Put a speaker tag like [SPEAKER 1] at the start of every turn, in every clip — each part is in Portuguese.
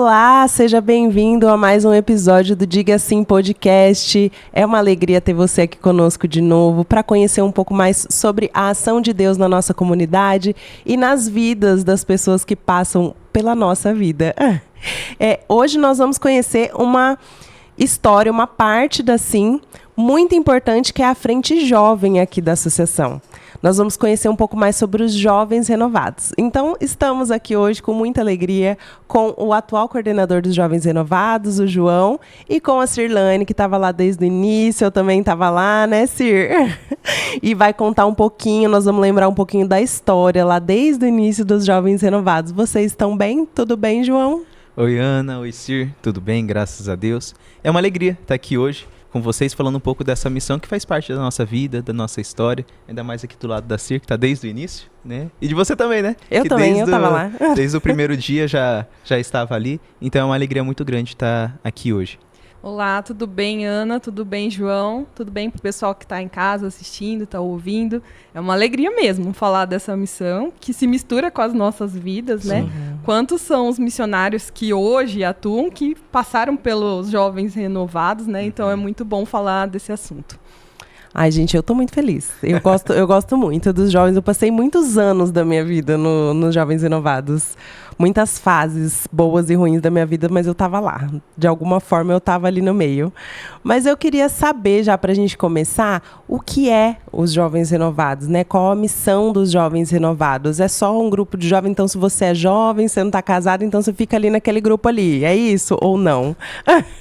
[SPEAKER 1] Olá, seja bem-vindo a mais um episódio do Diga Sim Podcast. É uma alegria ter você aqui conosco de novo para conhecer um pouco mais sobre a ação de Deus na nossa comunidade e nas vidas das pessoas que passam pela nossa vida. Hoje nós vamos conhecer uma história, uma parte da Sim muito importante, que é a frente jovem aqui da associação. Nós vamos conhecer um pouco mais sobre os jovens renovados. Então, estamos aqui hoje com muita alegria com o atual coordenador dos Jovens Renovados, o João, e com a Cirlane, que estava lá desde o início. Eu também estava lá, né, Cir? E vai contar um pouquinho, nós vamos lembrar um pouquinho da história lá desde o início dos Jovens Renovados. Vocês estão bem? Tudo bem, João?
[SPEAKER 2] Oi, Ana. Oi, Cir. Tudo bem? Graças a Deus. É uma alegria estar aqui hoje com vocês, falando um pouco dessa missão que faz parte da nossa vida, da nossa história, ainda mais aqui do lado da Cir, que está desde o início, né? E de você também, né?
[SPEAKER 1] Eu
[SPEAKER 2] que
[SPEAKER 1] também, eu estava lá.
[SPEAKER 2] Desde o primeiro dia já estava ali, então é uma alegria muito grande estar aqui hoje.
[SPEAKER 3] Olá, tudo bem, Ana? Tudo bem, João? Tudo bem pro pessoal que está em casa assistindo, está ouvindo? É uma alegria mesmo falar dessa missão que se mistura com as nossas vidas, né?
[SPEAKER 1] Sim.
[SPEAKER 3] Quantos são os missionários que hoje atuam, que passaram pelos Jovens Renovados, né? Então é muito bom falar desse assunto.
[SPEAKER 1] Ai, gente, eu tô muito feliz. Eu gosto muito dos jovens. Eu passei muitos anos da minha vida nos Jovens Renovados. Muitas fases boas e ruins da minha vida, mas eu tava lá. De alguma forma, eu tava ali no meio. Mas eu queria saber, já pra gente começar, o que é os Jovens Renovados, né? Qual a missão dos Jovens Renovados? É só um grupo de jovens, então se você é jovem, você não tá casado, então você fica ali naquele grupo ali. É isso ou não?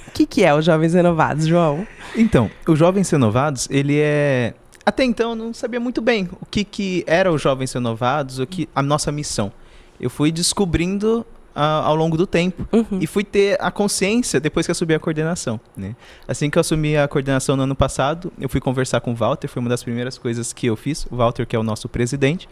[SPEAKER 1] O que é os Jovens Renovados, João?
[SPEAKER 2] Então, os Jovens Renovados, ele é... Até então, eu não sabia muito bem o que era os Jovens Renovados, a nossa missão. Eu fui descobrindo ao longo do tempo e fui ter a consciência depois que assumi a coordenação, né? Assim que eu assumi a coordenação no ano passado, eu fui conversar com o Walter, foi uma das primeiras coisas que eu fiz, o Walter, que é o nosso presidente,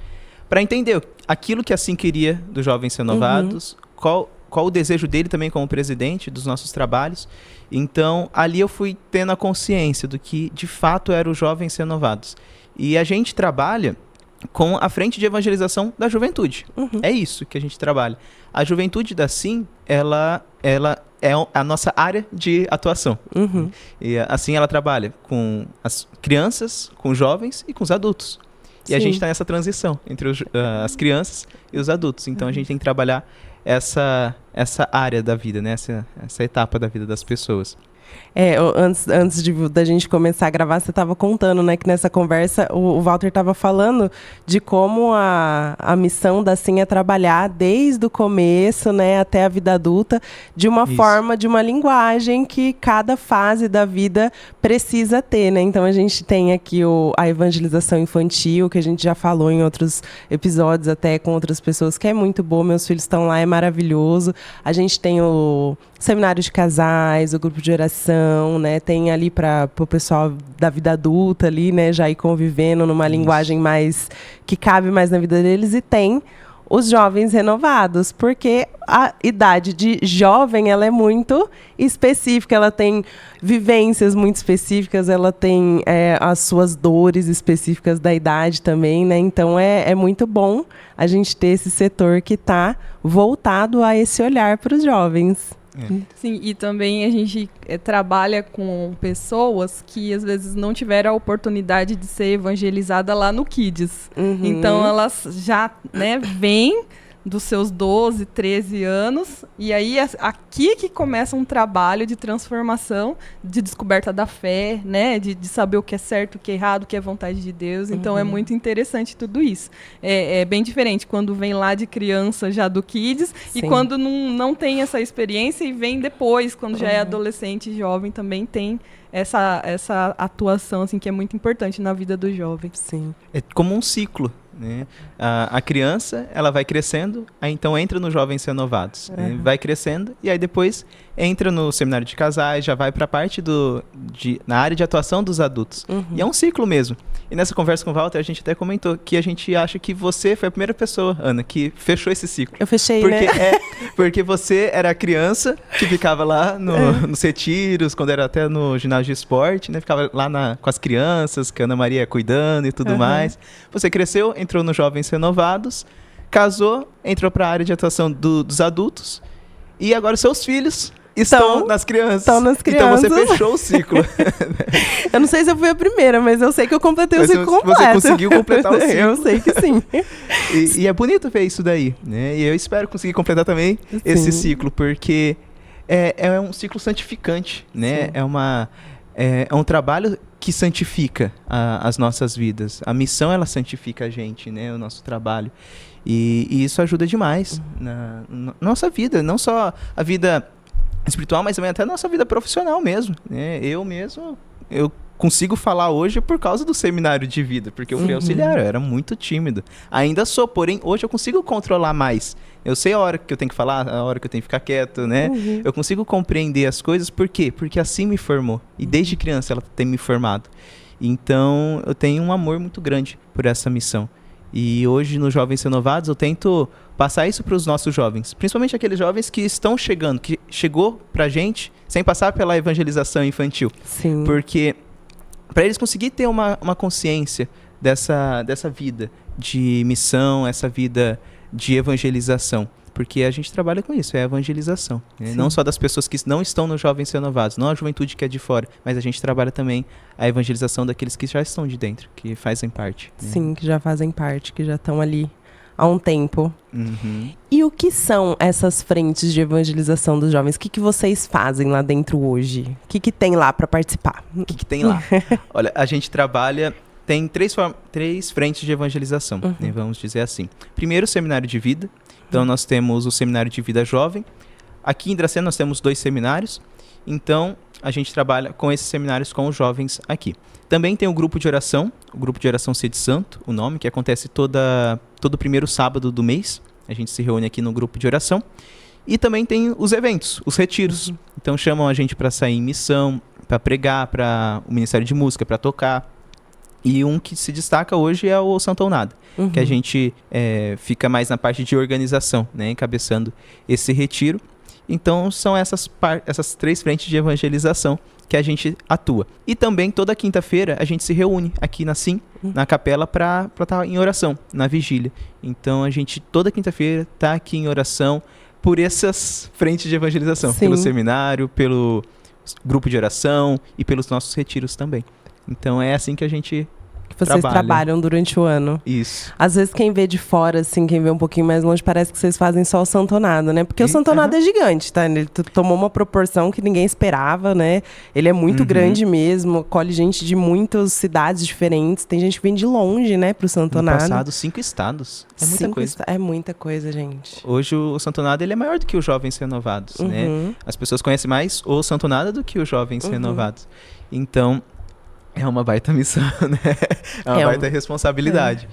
[SPEAKER 2] para entender aquilo que assim queria dos Jovens Renovados, qual o desejo dele também como presidente dos nossos trabalhos. Então, ali eu fui tendo a consciência do que, de fato, eram os Jovens Renovados. E a gente trabalha com a frente de evangelização da juventude. É isso que a gente trabalha. A juventude da Sim, ela é a nossa área de atuação. E assim ela trabalha com as crianças, com os jovens e com os adultos. E a gente está nessa transição entre as crianças e os adultos. Então a gente tem que trabalhar essa área da vida, né? Essa etapa da vida das pessoas.
[SPEAKER 1] Antes da gente começar a gravar, você estava contando, né, que nessa conversa o Walter estava falando de como a missão da Sim é trabalhar desde o começo, né, até a vida adulta, de uma forma, de uma linguagem que cada fase da vida precisa ter, né? Então a gente tem aqui a evangelização infantil, que a gente já falou em outros episódios até com outras pessoas, que é muito boa, meus filhos estão lá, é maravilhoso. A gente tem o seminário de casais, o grupo de oração, né? Tem ali para o pessoal da vida adulta ali, né? Já ir convivendo numa linguagem mais que cabe mais na vida deles. E tem os jovens renovados, porque a idade de jovem, ela é muito específica, ela tem vivências muito específicas, ela tem as suas dores específicas da idade também, né? Então é muito bom a gente ter esse setor que está voltado a esse olhar para os jovens.
[SPEAKER 3] Sim, e também a gente trabalha com pessoas que às vezes não tiveram a oportunidade de ser evangelizada lá no Kids. Então elas já, né, vêm dos seus 12, 13 anos, e aí aqui que começa um trabalho de transformação, de descoberta da fé, né, de saber o que é certo, o que é errado, o que é vontade de Deus. Então é muito interessante tudo isso. É bem diferente quando vem lá de criança já do Kids, e quando não tem essa experiência e vem depois, quando já é adolescente e jovem, também tem essa atuação assim, que é muito importante na vida do jovem.
[SPEAKER 1] Sim.
[SPEAKER 2] É como um ciclo, né? A criança, ela vai crescendo, aí então entra nos Jovens Renovados, né? Vai crescendo e aí depois entra no seminário de casais, já vai para a parte na área de atuação dos adultos. E é um ciclo mesmo. E nessa conversa com o Walter, a gente até comentou que a gente acha que você foi a primeira pessoa, Ana, que fechou esse ciclo.
[SPEAKER 1] Eu fechei, né?
[SPEAKER 2] Porque você era a criança que ficava lá nos retiros, quando era até no ginásio de esporte, né? Ficava lá com as crianças, que a Ana Maria ia cuidando e tudo mais. Você cresceu, entrou nos Jovens Renovados, casou, entrou para a área de atuação dos adultos. E agora os seus filhos estão nas crianças.
[SPEAKER 1] Estão nas crianças.
[SPEAKER 2] Então você fechou o ciclo.
[SPEAKER 1] Eu não sei se eu fui a primeira, mas eu sei que eu completei o ciclo completo.
[SPEAKER 2] Você conseguiu completar o ciclo.
[SPEAKER 1] Eu sei que sim.
[SPEAKER 2] E é bonito ver isso daí, né? E eu espero conseguir completar também esse ciclo, porque é um ciclo santificante, né? É um trabalho que santifica as nossas vidas. A missão, ela santifica a gente, né? O nosso trabalho. E isso ajuda demais na nossa vida. Não só a vida espiritual, mas também até a nossa vida profissional mesmo, né? Eu consigo falar hoje por causa do seminário de vida, porque eu fui auxiliar, eu era muito tímido. Ainda sou, porém, hoje eu consigo controlar mais. Eu sei a hora que eu tenho que falar, a hora que eu tenho que ficar quieto, né? Eu consigo compreender as coisas, por quê? Porque assim me formou. E desde criança ela tem me formado. Então, eu tenho um amor muito grande por essa missão. E hoje, nos Jovens Renovados, eu tento passar isso para os nossos jovens. Principalmente aqueles jovens que estão chegando, que chegou pra gente sem passar pela evangelização infantil.
[SPEAKER 1] Sim.
[SPEAKER 2] Porque para eles conseguirem ter uma consciência dessa vida de missão, essa vida de evangelização. Porque a gente trabalha com isso, é a evangelização. Né? Não só das pessoas que não estão nos Jovens Renovados, não a juventude que é de fora, mas a gente trabalha também a evangelização daqueles que já estão de dentro, que fazem parte. Né?
[SPEAKER 1] Sim, que já fazem parte, que já estão ali há um tempo. E o que são essas frentes de evangelização dos jovens? O que vocês fazem lá dentro hoje? O que tem lá para participar?
[SPEAKER 2] O que tem lá? Olha, a gente trabalha... Tem três frentes de evangelização, né, vamos dizer assim. Primeiro, o seminário de vida. Então, nós temos o seminário de vida jovem. Aqui em Dracena, nós temos 2 seminários. Então, a gente trabalha com esses seminários com os jovens aqui. Também tem o grupo de oração, Sede Santo, o nome, que acontece todo primeiro sábado do mês. A gente se reúne aqui no grupo de oração. E também tem os eventos, os retiros. Então, chamam a gente para sair em missão, para pregar, para o Ministério de Música, para tocar. E um que se destaca hoje é o Santo Nada, que a gente fica mais na parte de organização, né, encabeçando esse retiro. Então, são essas 3 frentes de evangelização que a gente atua. E também, toda quinta-feira, a gente se reúne aqui na SIM, na capela, para estar em oração, na vigília. Então, a gente, toda quinta-feira, está aqui em oração por essas frentes de evangelização. Sim. Pelo seminário, pelo grupo de oração e pelos nossos retiros também. Então, é assim que a gente...
[SPEAKER 1] Que vocês trabalham durante o ano.
[SPEAKER 2] Isso.
[SPEAKER 1] Às vezes quem vê de fora, assim, quem vê um pouquinho mais longe, parece que vocês fazem só o Santonado, né? Porque o Santonado é gigante, tá? Ele tomou uma proporção que ninguém esperava, né? Ele é muito grande mesmo, acolhe gente de muitas cidades diferentes. Tem gente que vem de longe, né, pro Santonado.
[SPEAKER 2] No passado, 5 estados. É muita coisa.
[SPEAKER 1] É muita coisa, gente.
[SPEAKER 2] Hoje o Santonado, ele é maior do que os Jovens Renovados, né? As pessoas conhecem mais o Santonado do que os Jovens Renovados. Então... é uma baita missão, né? É uma baita responsabilidade.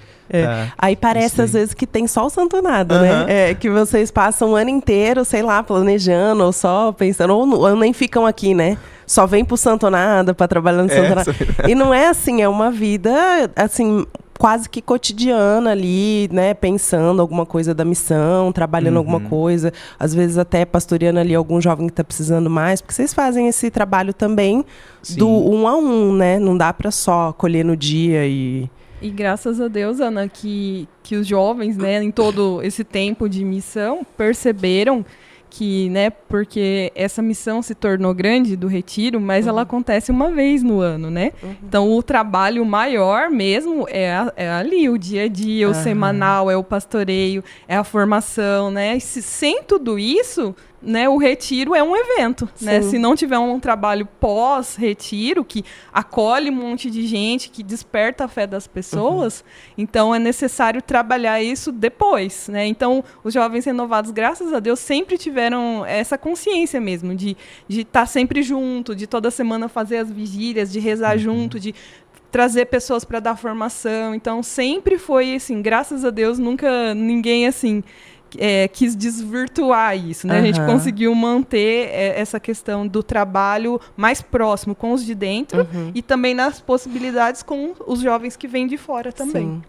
[SPEAKER 1] Aí parece, às vezes, que tem só o Santonado, né? Que vocês passam o ano inteiro, sei lá, planejando, ou só pensando, ou nem ficam aqui, né? Só vem pro Santonado, pra trabalhar no Santonado. E não é assim, é uma vida, assim... quase que cotidiana ali, né, pensando alguma coisa da missão, trabalhando alguma coisa, às vezes até pastoreando ali algum jovem que está precisando mais, porque vocês fazem esse trabalho também do 1 a 1, né, não dá para só colher no dia e
[SPEAKER 3] graças a Deus, Ana, que os jovens, né, em todo esse tempo de missão, perceberam que, né, porque essa missão se tornou grande do retiro, mas ela acontece uma vez no ano, né? Então, o trabalho maior mesmo é ali, o dia a dia, o semanal, é o pastoreio, é a formação, né? E sem tudo isso, né, o retiro é um evento, né? Se não tiver um trabalho pós-retiro, que acolhe um monte de gente, que desperta a fé das pessoas, então é necessário trabalhar isso depois, né? Então, os Jovens Renovados, graças a Deus, sempre tiveram essa consciência mesmo, de estar sempre junto, de toda semana fazer as vigílias, de rezar junto, de trazer pessoas para dar formação. Então, sempre foi assim, graças a Deus, nunca ninguém assim... quis desvirtuar isso, né? A gente conseguiu manter essa questão do trabalho mais próximo com os de dentro e também nas possibilidades com os jovens que vêm de fora também.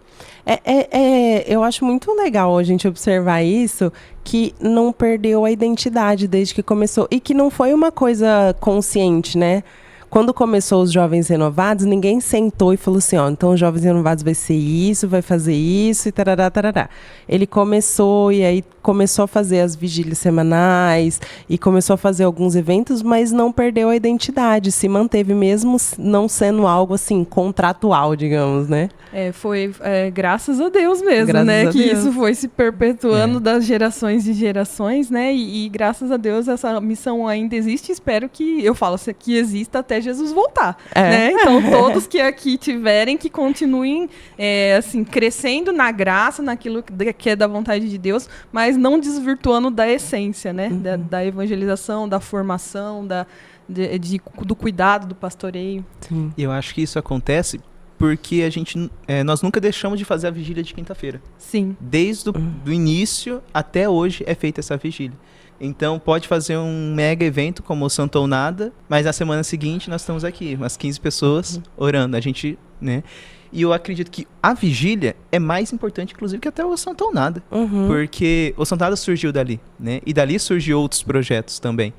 [SPEAKER 1] Eu acho muito legal a gente observar isso, que não perdeu a identidade desde que começou e que não foi uma coisa consciente, né? quando começou os Jovens Renovados, ninguém sentou e falou assim, ó, então os Jovens Renovados vai ser isso, vai fazer isso e tarará, tarará. Ele começou e aí começou a fazer as vigílias semanais e começou a fazer alguns eventos, mas não perdeu a identidade, se manteve mesmo não sendo algo assim contratual, digamos, né?
[SPEAKER 3] Foi graças a Deus mesmo,
[SPEAKER 1] Graças
[SPEAKER 3] né?
[SPEAKER 1] a
[SPEAKER 3] Que
[SPEAKER 1] Deus.
[SPEAKER 3] isso foi se perpetuando das gerações e gerações, né? E graças a Deus essa missão ainda existe. Espero que que exista até Jesus voltar, né? Então todos que aqui tiverem que continuem assim crescendo na graça, naquilo que é da vontade de Deus, mas não desvirtuando da essência, né? Da evangelização, da formação, do cuidado, do pastoreio.
[SPEAKER 1] Sim.
[SPEAKER 2] E eu acho que isso acontece porque nós nunca deixamos de fazer a vigília de quinta-feira.
[SPEAKER 3] Sim.
[SPEAKER 2] Desde do início até hoje é feita essa vigília. Então pode fazer um mega evento como o Santo ou Nada, mas na semana seguinte nós estamos aqui, umas 15 pessoas orando. A gente, né? E eu acredito que a vigília é mais importante, inclusive, que até o Santo ou Nada. Porque o Santo ou Nada surgiu dali, né? E dali surgiu outros projetos também.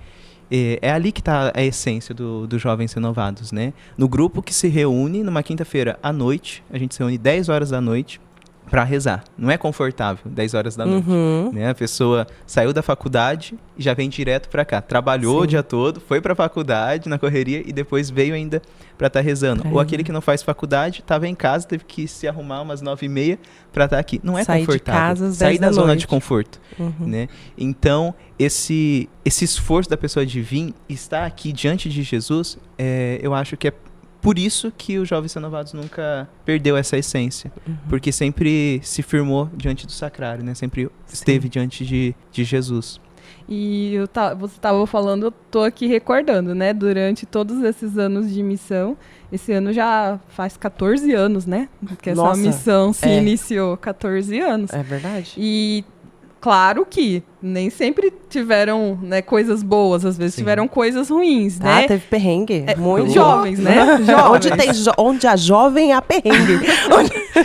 [SPEAKER 2] É ali que está a essência dos Jovens Renovados, né? No grupo que se reúne numa quinta-feira à noite, a gente se reúne 10 horas da noite para rezar. Não é confortável 10 horas da noite, né? A pessoa saiu da faculdade e já vem direto para cá. Trabalhou o dia todo, foi para a faculdade na correria e depois veio ainda para estar rezando. Ou aquele que não faz faculdade, estava em casa, teve que se arrumar umas 9h30 para estar aqui. Não é confortável. Sair da zona de conforto, né? Então, esse esforço da pessoa de vir e estar aqui diante de Jesus, eu acho que é por isso que os Jovens Renovados nunca perdeu essa essência. Porque sempre se firmou diante do sacrário, né? Sempre esteve diante de Jesus.
[SPEAKER 3] E você estava falando, eu tô aqui recordando, né? Durante todos esses anos de missão, esse ano já faz 14 anos, né? Que essa missão se iniciou, 14 anos.
[SPEAKER 1] É verdade.
[SPEAKER 3] E claro que nem sempre tiveram, né, coisas boas, às vezes tiveram coisas ruins, né?
[SPEAKER 1] Teve perrengue. Muito.
[SPEAKER 3] Jovens, né? Jovens.
[SPEAKER 1] Onde a jovem há perrengue.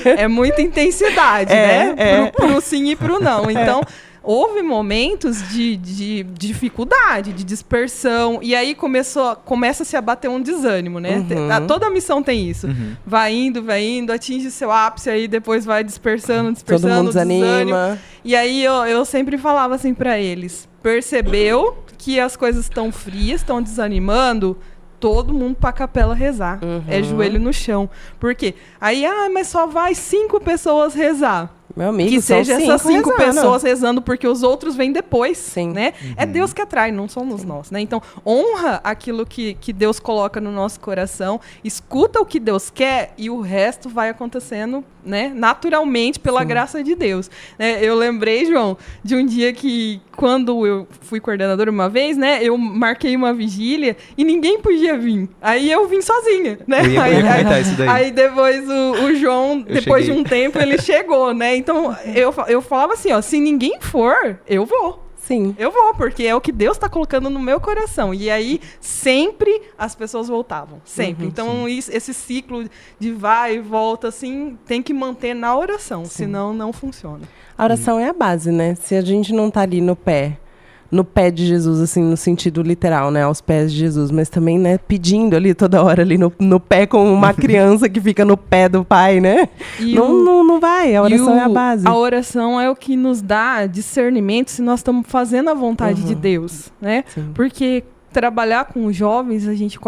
[SPEAKER 3] É muita intensidade, né? Pro sim e pro não. Então, houve momentos de dificuldade, de dispersão, e aí começa a se abater um desânimo, né? Toda missão tem isso. Vai indo, atinge seu ápice, aí depois vai dispersando,
[SPEAKER 1] todo mundo desanima.
[SPEAKER 3] Desânimo. E aí eu sempre falava assim pra eles, percebeu que as coisas estão frias, estão desanimando, todo mundo pra capela rezar. É joelho no chão. Por quê? Aí, mas só vai 5 pessoas rezar.
[SPEAKER 1] Meu amigo,
[SPEAKER 3] que seja essas 5 pessoas rezando, porque os outros vêm depois,
[SPEAKER 1] Sim.
[SPEAKER 3] né? É Deus que atrai, não somos nós, né? Então, honra aquilo que Deus coloca no nosso coração, escuta o que Deus quer e o resto vai acontecendo, né? Naturalmente, pela graça de Deus. Eu lembrei, João, de um dia que, quando eu fui coordenadora uma vez, né? Eu marquei uma vigília e ninguém podia vir. Aí eu vim sozinha, né?
[SPEAKER 2] Eu ia comentar isso daí.
[SPEAKER 3] Aí depois o João, depois de um tempo, ele chegou, né? Então, eu falava assim, ó, se ninguém for, eu vou.
[SPEAKER 1] Sim.
[SPEAKER 3] Eu vou, porque é o que Deus está colocando no meu coração. E aí, sempre as pessoas voltavam. Sempre. Então, esse ciclo de vai e volta, assim, tem que manter na oração. Senão, não funciona.
[SPEAKER 1] A oração é a base, né? Se a gente não tá ali no pé de Jesus, assim, no sentido literal, né? Aos pés de Jesus, mas também, né? Pedindo ali toda hora ali no pé, como uma criança que fica no pé do pai, né? Não vai, a oração é a base.
[SPEAKER 3] A oração é o que nos dá discernimento se nós estamos fazendo a vontade de Deus, né?
[SPEAKER 1] Sim.
[SPEAKER 3] Porque trabalhar com os jovens, a gente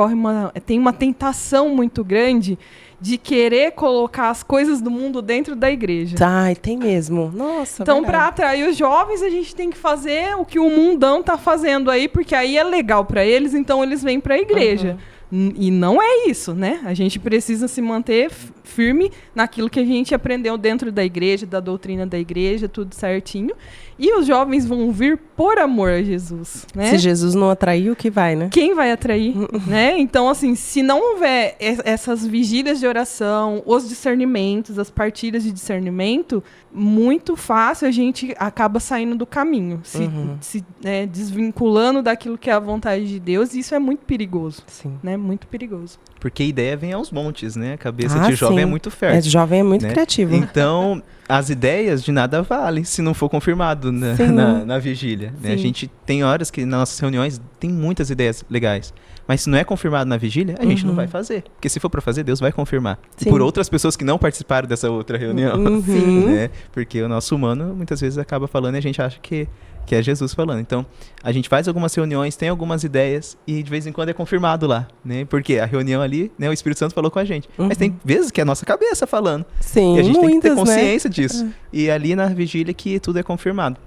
[SPEAKER 3] tem uma tentação muito grande de querer colocar as coisas do mundo dentro da igreja.
[SPEAKER 1] Ai, tem mesmo. Nossa,
[SPEAKER 3] então, para atrair os jovens, a gente tem que fazer o que o mundão tá fazendo aí, porque aí é legal para eles, então eles vêm para a igreja. E não é isso, né? A gente precisa se manter firme naquilo que a gente aprendeu dentro da igreja, da doutrina da igreja, tudo certinho. E os jovens vão vir por amor a Jesus, né?
[SPEAKER 1] Se Jesus não atrair, o que vai, né?
[SPEAKER 3] Quem vai atrair, né? Então, assim, se não houver essas vigílias de oração, os discernimentos, as partilhas de discernimento, muito fácil a gente acaba saindo do caminho, se desvinculando daquilo que é a vontade de Deus, e isso é muito perigoso.
[SPEAKER 1] Sim.
[SPEAKER 3] Né? muito perigoso.
[SPEAKER 2] Porque a ideia vem aos montes, né? A cabeça de jovem é muito fértil.
[SPEAKER 1] Jovem é muito
[SPEAKER 2] né?
[SPEAKER 1] criativo.
[SPEAKER 2] Então, as ideias de nada valem se não for confirmado na vigília. Né? A gente tem horas que nas nossas reuniões tem muitas ideias legais. Mas se não é confirmado na vigília, a gente não vai fazer. Porque se for para fazer, Deus vai confirmar. Por outras pessoas que não participaram dessa outra reunião. Né? Porque o nosso humano, muitas vezes, acaba falando e a gente acha que é Jesus falando. Então, a gente faz algumas reuniões, tem algumas ideias e de vez em quando é confirmado lá, né? Porque a reunião ali, né, o Espírito Santo falou com a gente. Mas tem vezes que é a nossa cabeça falando.
[SPEAKER 1] Sim,
[SPEAKER 2] e a gente tem que ter
[SPEAKER 1] muitas,
[SPEAKER 2] consciência disso. E ali na vigília que tudo é confirmado.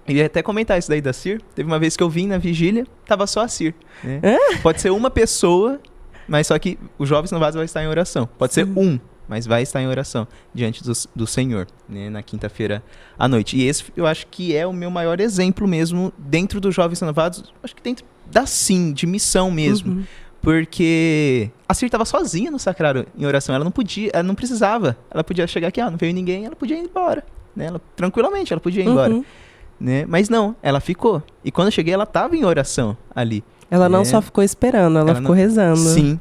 [SPEAKER 2] Eu ia até comentar isso daí da Cir. Teve uma vez que eu vim na vigília, tava só a Cir. Né? Pode ser uma pessoa, mas só que os jovens novados vai estar em oração. Pode ser mas vai estar em oração diante do Senhor, né, na quinta-feira à noite. E esse eu acho que é o meu maior exemplo mesmo dentro dos jovens renovados, acho que dentro da sim, de missão mesmo. Porque a Cir estava sozinha no sacrário em oração, ela não podia, ela não precisava, ela podia chegar aqui, não veio ninguém, ela podia ir embora, né, tranquilamente ela podia ir embora. Né? Mas não, ela ficou. E quando eu cheguei, ela estava em oração ali.
[SPEAKER 1] Ela não só ficou esperando, ela ficou rezando.
[SPEAKER 2] Sim.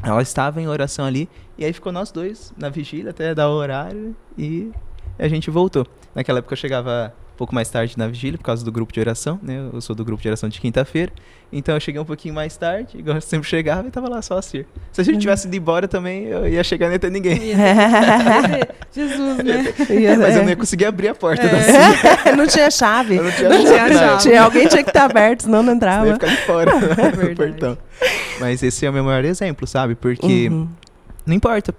[SPEAKER 2] Ela estava em oração ali. E aí ficou nós dois na vigília até dar o horário. E a gente voltou. Naquela época eu chegava um pouco mais tarde na vigília, por causa do grupo de oração, né? Eu sou do grupo de oração de quinta-feira. Então eu cheguei um pouquinho mais tarde, igual eu sempre chegava, e tava lá só a Cir. Se a gente tivesse ido embora também, eu ia chegar e não ia ter ninguém.
[SPEAKER 3] Jesus, né?
[SPEAKER 2] Mas eu não ia conseguir abrir a porta da Cir.
[SPEAKER 1] Não tinha chave.
[SPEAKER 2] Eu não tinha chave.
[SPEAKER 1] Alguém tinha que estar aberto, senão não entrava.
[SPEAKER 2] Senão ia ficar de fora do portão. Mas esse é o meu maior exemplo, sabe? Porque não importa,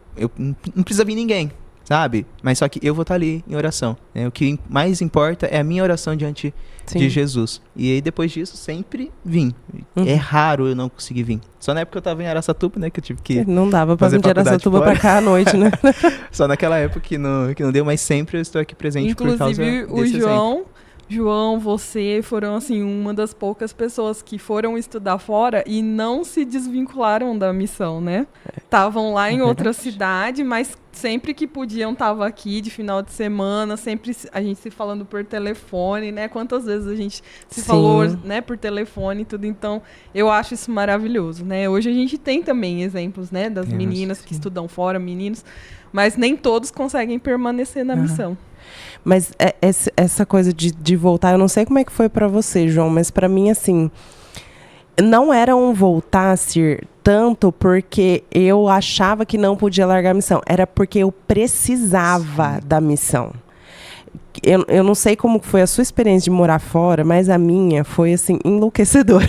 [SPEAKER 2] não precisa vir ninguém. Sabe? Mas só que eu vou estar ali em oração. Né? O que mais importa é a minha oração diante de Jesus. E aí depois disso, sempre vim. É raro eu não conseguir vir. Só na época que eu tava em Araçatuba, né? Que eu tive que
[SPEAKER 1] não dava pra vir de Araçatuba pra cá à noite, né?
[SPEAKER 2] Só naquela época que não deu, mas sempre eu estou aqui presente.
[SPEAKER 3] Inclusive,
[SPEAKER 2] por causa desse
[SPEAKER 3] João, você foram, assim, uma das poucas pessoas que foram estudar fora e não se desvincularam da missão, né? Estavam lá em outra cidade, mas sempre que podiam estavam aqui de final de semana, sempre a gente se falando por telefone, né? Quantas vezes a gente se falou, né, por telefone e tudo. Então, eu acho isso maravilhoso, né? Hoje a gente tem também exemplos, né, das meninas que estudam fora, meninos, mas nem todos conseguem permanecer na missão.
[SPEAKER 1] Mas essa coisa de voltar, eu não sei como é que foi pra você, João, mas pra mim, assim, não era um voltar, Cir, tanto porque eu achava que não podia largar a missão. Era porque eu precisava da missão. Eu não sei como foi a sua experiência de morar fora, mas a minha foi, assim, enlouquecedora.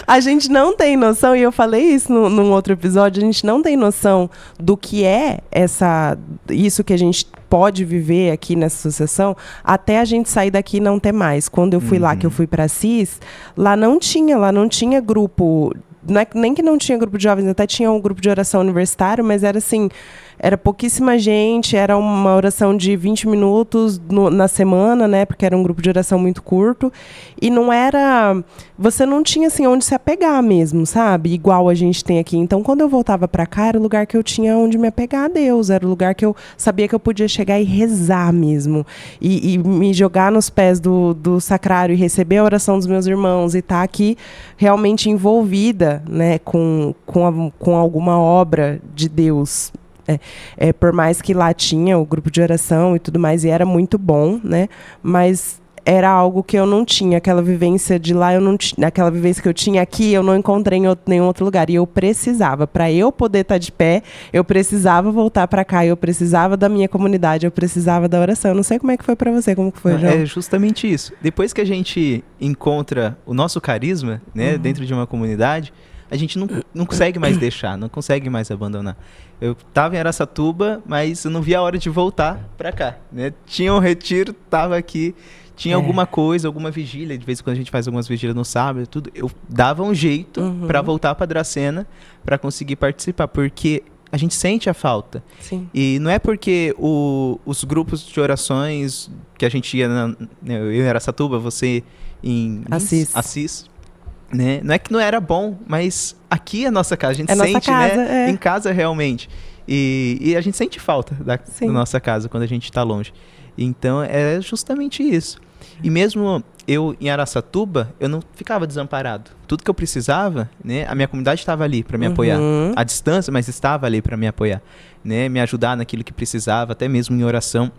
[SPEAKER 1] A gente não tem noção, e eu falei isso num outro episódio, a gente não tem noção do que é isso que a gente pode viver aqui nessa associação, até a gente sair daqui e não ter mais. Quando eu fui lá, que eu fui para Assis, lá não tinha grupo, nem que não tinha grupo de jovens, até tinha um grupo de oração universitário, mas era assim, era pouquíssima gente, era uma oração de 20 minutos na semana, né, porque era um grupo de oração muito curto, e não era, você não tinha assim onde se apegar mesmo, sabe, igual a gente tem aqui. Então, quando eu voltava para cá, era o lugar que eu tinha onde me apegar a Deus, era o lugar que eu sabia que eu podia chegar e rezar mesmo, e me jogar nos pés do sacrário e receber a oração dos meus irmãos, e estar aqui realmente envolvida, né, com alguma obra de Deus. Por mais que lá tinha o grupo de oração e tudo mais, e era muito bom, né? Mas era algo que eu não tinha, aquela vivência de lá, aquela vivência que eu tinha aqui, eu não encontrei em nenhum outro lugar. E eu precisava, para eu poder estar de pé, eu precisava voltar para cá, eu precisava da minha comunidade, eu precisava da oração. Eu não sei como é que foi para você, como que foi, João?
[SPEAKER 2] É justamente isso. Depois que a gente encontra o nosso carisma, né, dentro de uma comunidade, a gente não consegue mais deixar, não consegue mais abandonar. Eu estava em Araçatuba, mas eu não via a hora de voltar para cá, né? Tinha um retiro, estava aqui, tinha alguma coisa, alguma vigília, de vez em quando a gente faz algumas vigílias no sábado, tudo. Eu dava um jeito para voltar para Dracena, para conseguir participar, porque a gente sente a falta.
[SPEAKER 1] Sim.
[SPEAKER 2] E não é porque os grupos de orações que a gente ia, eu em Araçatuba, você em Assis, né? Não é que não era bom, mas aqui é a nossa casa, a gente sente, casa, né? Em casa realmente. E a gente sente falta da nossa casa quando a gente está longe. Então é justamente isso. E mesmo eu em Araçatuba, eu não ficava desamparado. Tudo que eu precisava, né, a minha comunidade estava ali para me apoiar. À distância, mas estava ali para me apoiar, né, me ajudar naquilo que precisava, até mesmo em oração.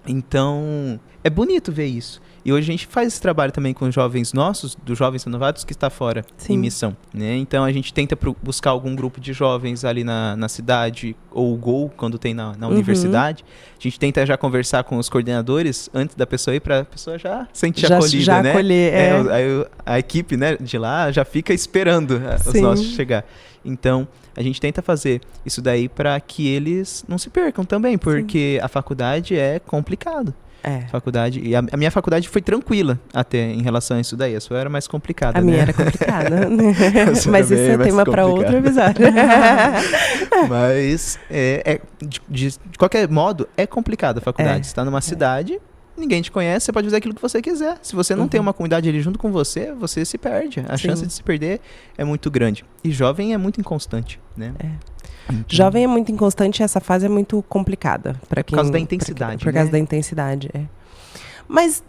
[SPEAKER 2] Então, é bonito ver isso. E hoje a gente faz esse trabalho também com os jovens nossos, dos jovens renovados que está fora em missão, né? Então a gente tenta buscar algum grupo de jovens ali na cidade, ou o GOL, quando tem na universidade. A gente tenta já conversar com os coordenadores antes da pessoa ir, para a pessoa já sentir acolhida,
[SPEAKER 1] já
[SPEAKER 2] né?
[SPEAKER 1] Acolher,
[SPEAKER 2] aí a equipe, né, de lá já fica esperando os nossos chegar. Então, a gente tenta fazer isso daí para que eles não se percam também, porque a faculdade é complicado. Faculdade, e a minha faculdade foi tranquila até em relação a isso daí. A sua era mais complicada,
[SPEAKER 1] né? A minha era complicada. Mas isso é tema para outro episódio.
[SPEAKER 2] Mas, de qualquer modo, é complicado a faculdade. Você está numa cidade, ninguém te conhece, você pode fazer aquilo que você quiser. Se você não tem uma comunidade ali junto com você, você se perde. A chance de se perder é muito grande. E jovem é muito inconstante, né?
[SPEAKER 1] Então, jovem é muito inconstante e essa fase é muito complicada. Por causa
[SPEAKER 2] da intensidade.
[SPEAKER 1] Por causa da intensidade, Mas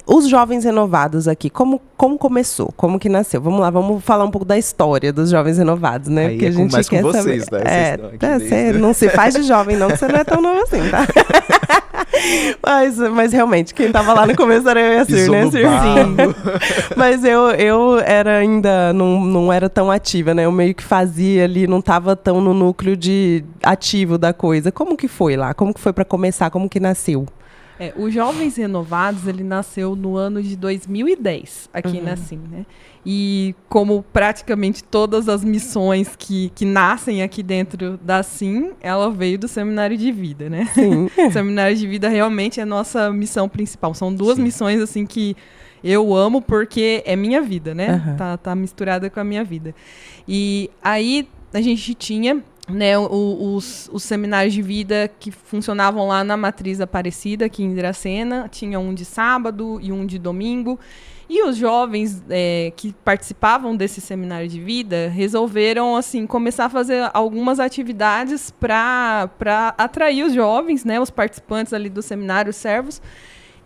[SPEAKER 1] os jovens renovados aqui, como começou? Como que nasceu? Vamos lá, vamos falar um pouco da história dos jovens renovados, né?
[SPEAKER 2] Porque a gente mais quer com vocês,
[SPEAKER 1] saber. Né? Você não se faz de jovem, não, que você não é tão novo assim, tá? Mas realmente, quem tava lá no começo era eu e a Cir, né, Cir? Sim. Mas eu era ainda, não era tão ativa, né? Eu meio que fazia ali, não tava tão no núcleo ativo da coisa. Como que foi lá? Como que foi para começar? Como que nasceu?
[SPEAKER 3] Os Jovens Renovados, ele nasceu no ano de 2010, aqui na SIM, né? E como praticamente todas as missões que nascem aqui dentro da SIM, ela veio do Seminário de Vida, né? Sim. O Seminário de Vida realmente é a nossa missão principal. São duas missões, assim, que eu amo porque é minha vida, né? Tá misturada com a minha vida. E aí a gente tinha... né, os seminários de vida que funcionavam lá na Matriz Aparecida, aqui em Dracena. Tinha um de sábado e um de domingo. E os jovens que participavam desse seminário de vida resolveram assim, começar a fazer algumas atividades para atrair os jovens, né, os participantes ali do seminário, os servos,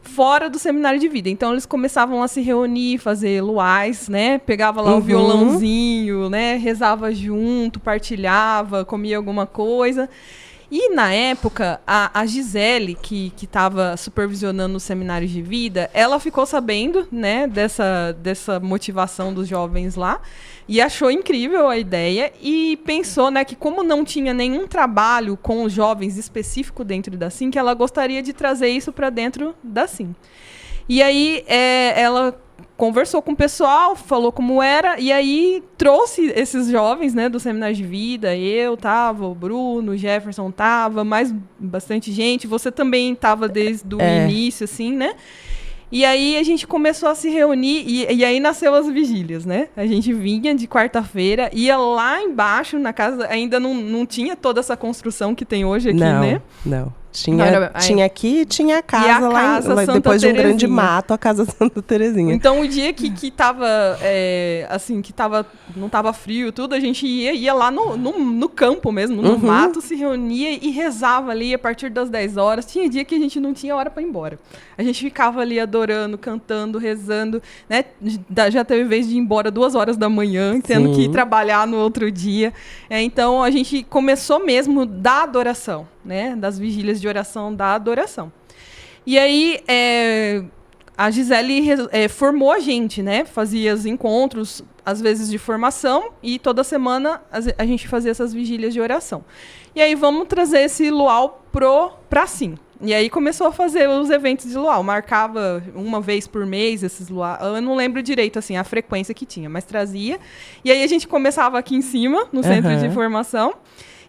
[SPEAKER 3] fora do seminário de vida. Então, eles começavam a se reunir, fazer luais, né? Pegava lá um violãozinho, né? Rezava junto, partilhava, comia alguma coisa. E, na época, a Gisele, que estava supervisionando os seminários de vida, ela ficou sabendo, né, dessa motivação dos jovens lá e achou incrível a ideia e pensou, né, que como não tinha nenhum trabalho com os jovens específico dentro da SIM, que ela gostaria de trazer isso para dentro da SIM. E aí ela conversou com o pessoal, falou como era, e aí trouxe esses jovens, né, do seminário de vida. Eu tava, o Bruno, o Jefferson tava, mais bastante gente. Você também tava desde o início, assim, né? E aí a gente começou a se reunir e aí nasceu as vigílias, né? A gente vinha de quarta-feira, ia lá embaixo na casa, ainda não tinha toda essa construção que tem hoje aqui, né?
[SPEAKER 1] Não. Tinha aqui e tinha a casa, lá depois de um grande mato, a Casa Santa Terezinha.
[SPEAKER 3] Então, o dia que tava, assim, não tava frio tudo, a gente ia lá no campo mesmo, no mato, se reunia e rezava ali a partir das 10 horas. Tinha dia que a gente não tinha hora para ir embora. A gente ficava ali adorando, cantando, rezando, né? Já teve vez de ir embora 2 horas da manhã, tendo que ir trabalhar no outro dia. Então, a gente começou mesmo da adoração, né, das vigílias de oração, da adoração. E aí, a Gisele formou a gente, né, fazia os encontros, às vezes de formação, e toda semana a gente fazia essas vigílias de oração. E aí, vamos trazer esse luau pra SIM. E aí, começou a fazer os eventos de luau. Marcava uma vez por mês esses luau. Eu não lembro direito, assim, a frequência que tinha, mas trazia. E aí, a gente começava aqui em cima, no centro de formação.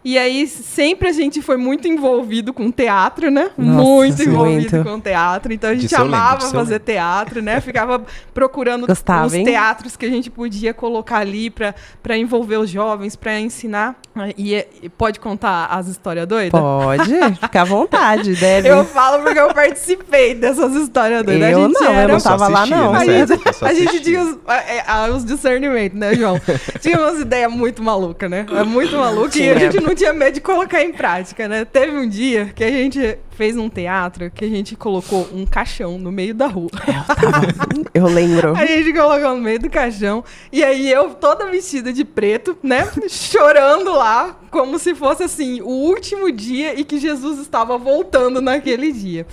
[SPEAKER 3] E aí, sempre a gente foi muito envolvido com teatro, né? Nossa, muito envolvido com teatro. Então, a gente amava fazer teatro, né? Ficava procurando os teatros que a gente podia colocar ali para envolver os jovens, para ensinar. E pode contar as histórias doidas?
[SPEAKER 1] Pode, fica à vontade, deve.
[SPEAKER 3] Eu falo porque eu participei dessas histórias doidas.
[SPEAKER 1] Eu não tava lá, não.
[SPEAKER 3] A gente tinha os discernimentos, né, João? Tinha umas ideias muito malucas, né? Muito maluca. E a gente não tinha medo de colocar em prática, né? Teve um dia que a gente fez um teatro que a gente colocou um caixão no meio da rua.
[SPEAKER 1] Eu lembro.
[SPEAKER 3] A gente colocou no meio do caixão. E aí eu, toda vestida de preto, né? Chorando lá, como se fosse assim, o último dia e que Jesus estava voltando naquele dia.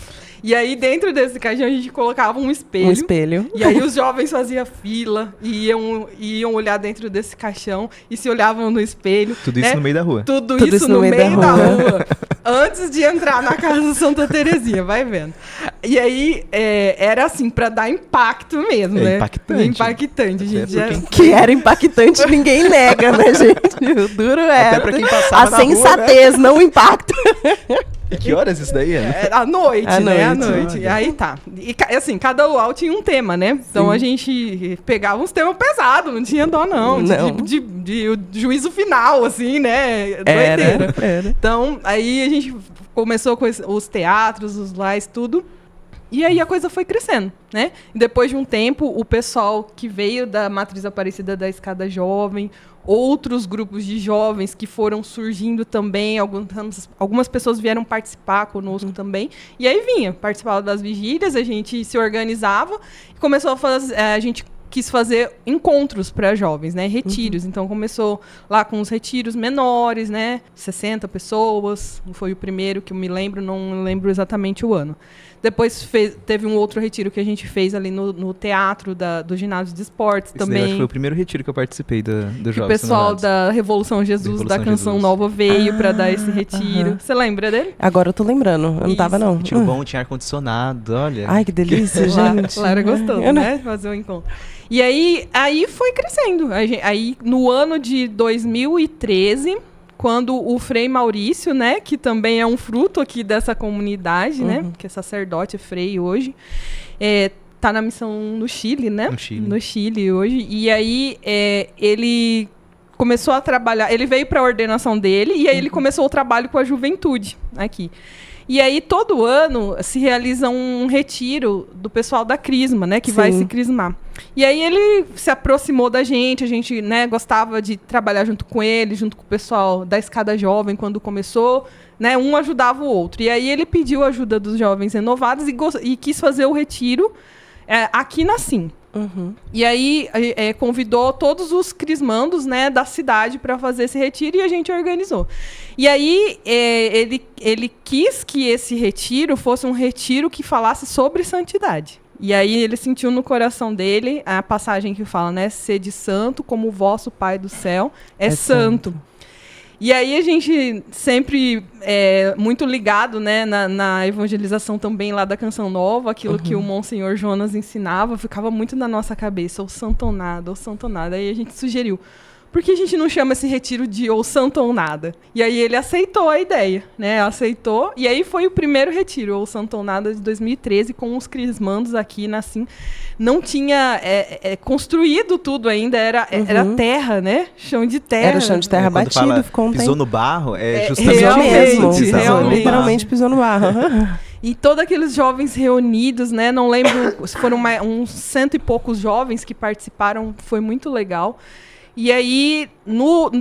[SPEAKER 3] E aí, dentro desse caixão, a gente colocava um espelho.
[SPEAKER 1] Um espelho.
[SPEAKER 3] E aí, os jovens faziam fila e iam olhar dentro desse caixão e se olhavam no espelho.
[SPEAKER 2] Tudo isso no meio da rua.
[SPEAKER 3] Tudo isso no meio da rua. Antes de entrar na casa Santa Terezinha, vai vendo. E aí, era assim, pra dar impacto mesmo, né?
[SPEAKER 2] Impactante.
[SPEAKER 3] Impactante. A gente já...
[SPEAKER 1] Que era impactante, ninguém nega, né, gente? O duro é.
[SPEAKER 2] Até pra quem passava na
[SPEAKER 1] sensatez, rua, né? Não o impacto.
[SPEAKER 2] E que horas isso daí é?
[SPEAKER 3] À noite, né? À noite.
[SPEAKER 2] Olha.
[SPEAKER 3] Aí tá. E assim, cada luau tinha um tema, né? Então a gente pegava uns temas pesados, não tinha dó, não. De juízo final, assim, né? Doideira.
[SPEAKER 1] Era.
[SPEAKER 3] Então, aí a gente começou com os teatros, os lives, tudo. E aí a coisa foi crescendo, né? E depois de um tempo, o pessoal que veio da Matriz Aparecida da Escada Jovem, outros grupos de jovens que foram surgindo também, algumas pessoas vieram participar conosco também, e aí participava das vigílias, a gente se organizava e começou a fazer, a gente quis fazer encontros para jovens, né, retiros. Então começou lá com os retiros menores, né, 60 pessoas, foi o primeiro que eu me lembro, não lembro exatamente o ano. Depois teve um outro retiro que a gente fez ali no teatro do ginásio de esportes também.
[SPEAKER 2] Acho que foi o primeiro retiro que eu participei do Jovens.
[SPEAKER 3] O pessoal da Revolução Jesus, da Canção Nova veio para dar esse retiro. Você lembra dele?
[SPEAKER 1] Agora eu tô lembrando, eu não tava não.
[SPEAKER 2] Retiro bom, tinha ar-condicionado, olha.
[SPEAKER 1] Ai, que delícia, gente.
[SPEAKER 3] Lá era gostoso, né? Fazer um encontro. E aí foi crescendo. Aí no ano de 2013... quando o Frei Maurício, né, que também é um fruto aqui dessa comunidade, né, que é sacerdote, Frei hoje, tá na missão no Chile, né? No Chile hoje. E aí ele começou a trabalhar, ele veio para a ordenação dele e aí ele começou o trabalho com a juventude aqui. E aí, todo ano, se realiza um retiro do pessoal da Crisma, né? Que vai se crismar. E aí, ele se aproximou da gente. A gente, né, gostava de trabalhar junto com ele, junto com o pessoal da Escada Jovem, quando começou. Né, um ajudava o outro. E aí, ele pediu a ajuda dos jovens renovados e quis fazer o retiro aqui na Sim. E aí, convidou todos os crismandos, né, da cidade para fazer esse retiro e a gente organizou. E aí, ele quis que esse retiro fosse um retiro que falasse sobre santidade. E aí, ele sentiu no coração dele a passagem que fala, né, sede santo como o vosso Pai do céu é santo. E aí a gente sempre muito ligado, né, na evangelização também lá da Canção Nova, aquilo que o Monsenhor Jonas ensinava, ficava muito na nossa cabeça, ou santo ou nada, ou santo ou nada. Aí a gente sugeriu, por que a gente não chama esse retiro de ou santo ou nada? E aí ele aceitou a ideia, né, aceitou, e aí foi o primeiro retiro, ou santo ou nada, de 2013, com os crismandos aqui na Sim. Não tinha construído tudo ainda, era terra, né? Chão de terra.
[SPEAKER 1] Era o chão de terra batido, ficou um tempo.
[SPEAKER 2] Pisou no barro, justamente
[SPEAKER 3] realmente,
[SPEAKER 1] literalmente pisou no barro.
[SPEAKER 3] E todos aqueles jovens reunidos, né? Não lembro, foram uns 100 e poucos jovens que participaram, foi muito legal. E aí,